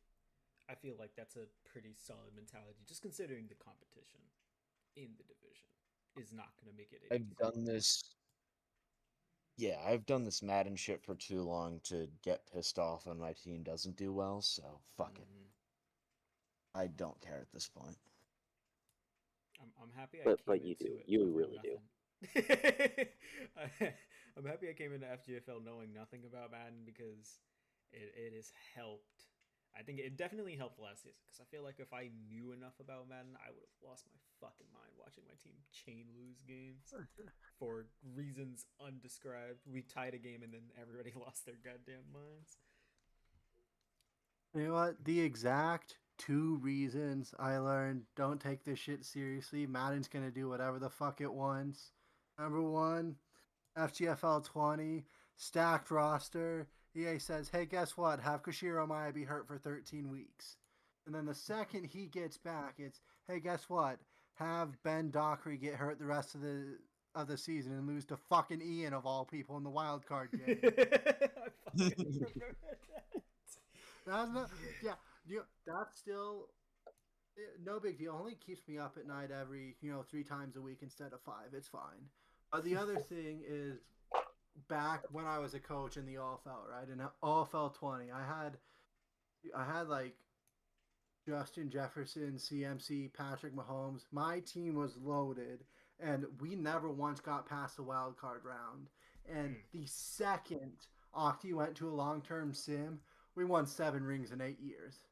I feel like that's a pretty solid mentality, just considering the competition in the division is not going to make it. I've done this Madden shit for too long to get pissed off when my team doesn't do well, so fuck it. I don't care at this point. I'm happy but you do. You really do. I'm happy I came into FGFL knowing nothing about Madden because it has helped. I think it definitely helped last season because I feel like if I knew enough about Madden, I would have lost my fucking mind watching my team chain lose games for reasons undescribed. We tied a game and then everybody lost their goddamn minds. You know what? The exact 2 reasons I learned don't take this shit seriously. Madden's gonna do whatever the fuck it wants. Number one, FGFL 20, stacked roster. EA says, hey, guess what? Have Koshiro Maya be hurt for 13 weeks. And then the second he gets back, it's, hey, guess what? Have Ben Dockery get hurt the rest of the season and lose to fucking Ian of all people in the wild card game. I fucking remember that. That's not, yeah, that's still no big deal. Only keeps me up at night every 3 times a week instead of 5. It's fine. But the other thing is, back when I was a coach in the OFL, right? In OFL 20, I had like Justin Jefferson, CMC, Patrick Mahomes. My team was loaded, and we never once got past the wild card round. And the second Octi went to a long-term sim, we won 7 rings in 8 years.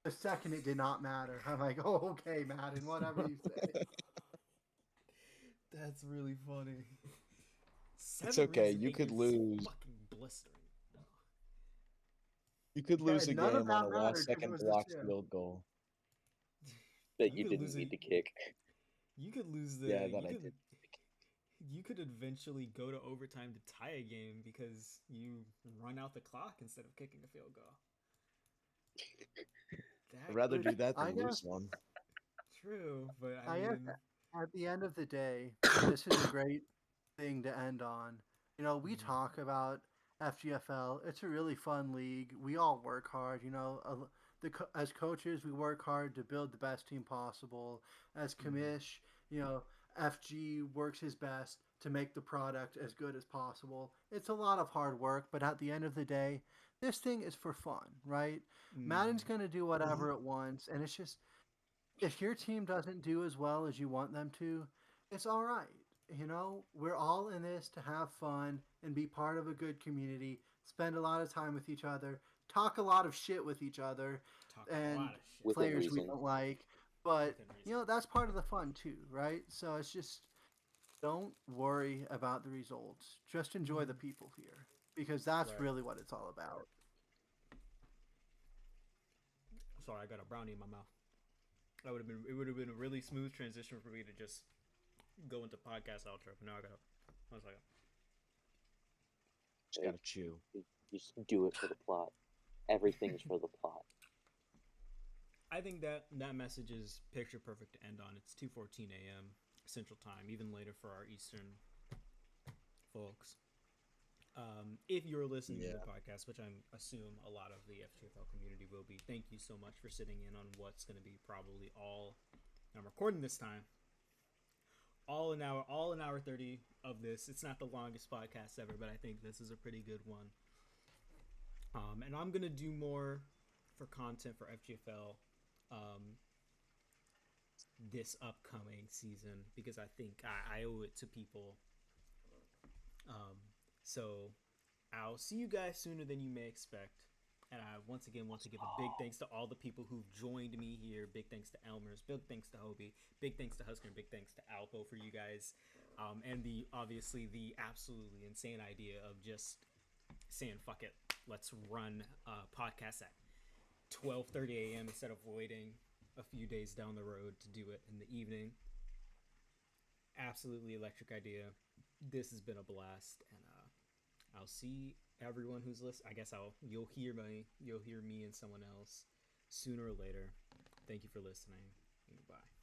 The second it did not matter. I'm like, oh, okay, Madden, whatever you say. That's really funny. It's okay. Rings in You 8 could years is lose. fucking blistering. You could lose a none of game that on a mattered 'cause it last-second was the blocked sim. field goal. That You you could didn't lose need it. to kick. You could lose the. Yeah, that you I could, did. You could eventually go to overtime to tie a game because you run out the clock instead of kicking a field goal. I'd rather do that I than lose one. True, but I I mean, guess at the end of the day, this is a great thing to end on. We talk about FGFL. It's a really fun league. We all work hard. As coaches, we work hard to build the best team possible. As commish, FG works his best to make the product as good as possible. It's a lot of hard work, but at the end of the day, this thing is for fun, right? Madden's going to do whatever it wants, and it's just, if your team doesn't do as well as you want them to, it's all right. We're all in this to have fun and be part of a good community, spend a lot of time with each other, talk a lot of shit with each other, talk a and lot of shit. Within players we reason. don't like. But, Within reason. that's part of the fun too, right? So it's just, don't worry about the results. Just enjoy the people here, because that's Right. really what it's all about. Sorry, I got a brownie in my mouth. It would have been a really smooth transition for me to just go into podcast outro, but now I gotta. One second. Just gotta chew. You just do it for the plot. Everything's for the plot. I think that message is picture perfect to end on. It's 2:14 a.m. Central Time, even later for our Eastern folks. If you're listening to the podcast, which I assume a lot of the FGFL community will be, thank you so much for sitting in on what's going to be probably all. I'm recording this time. All an hour 30 of this. It's not the longest podcast ever, but I think this is a pretty good one. And I'm gonna do more for content for FGFL this upcoming season because I think I owe it to people. So I'll see you guys sooner than you may expect. And I once again want to give a big thanks to all the people who've joined me here. Big thanks to Elmer's. Big thanks to Hobie. Big thanks to Husker. And big thanks to Alpo for you guys. And the absolutely insane idea of just saying, fuck it. Let's run podcasts at 12:30 a.m. instead of waiting a few days down the road to do it in the evening. Absolutely electric idea. This has been a blast. And I'll see everyone who's listening. I guess you'll hear me and someone else sooner or later. Thank you for listening. Goodbye.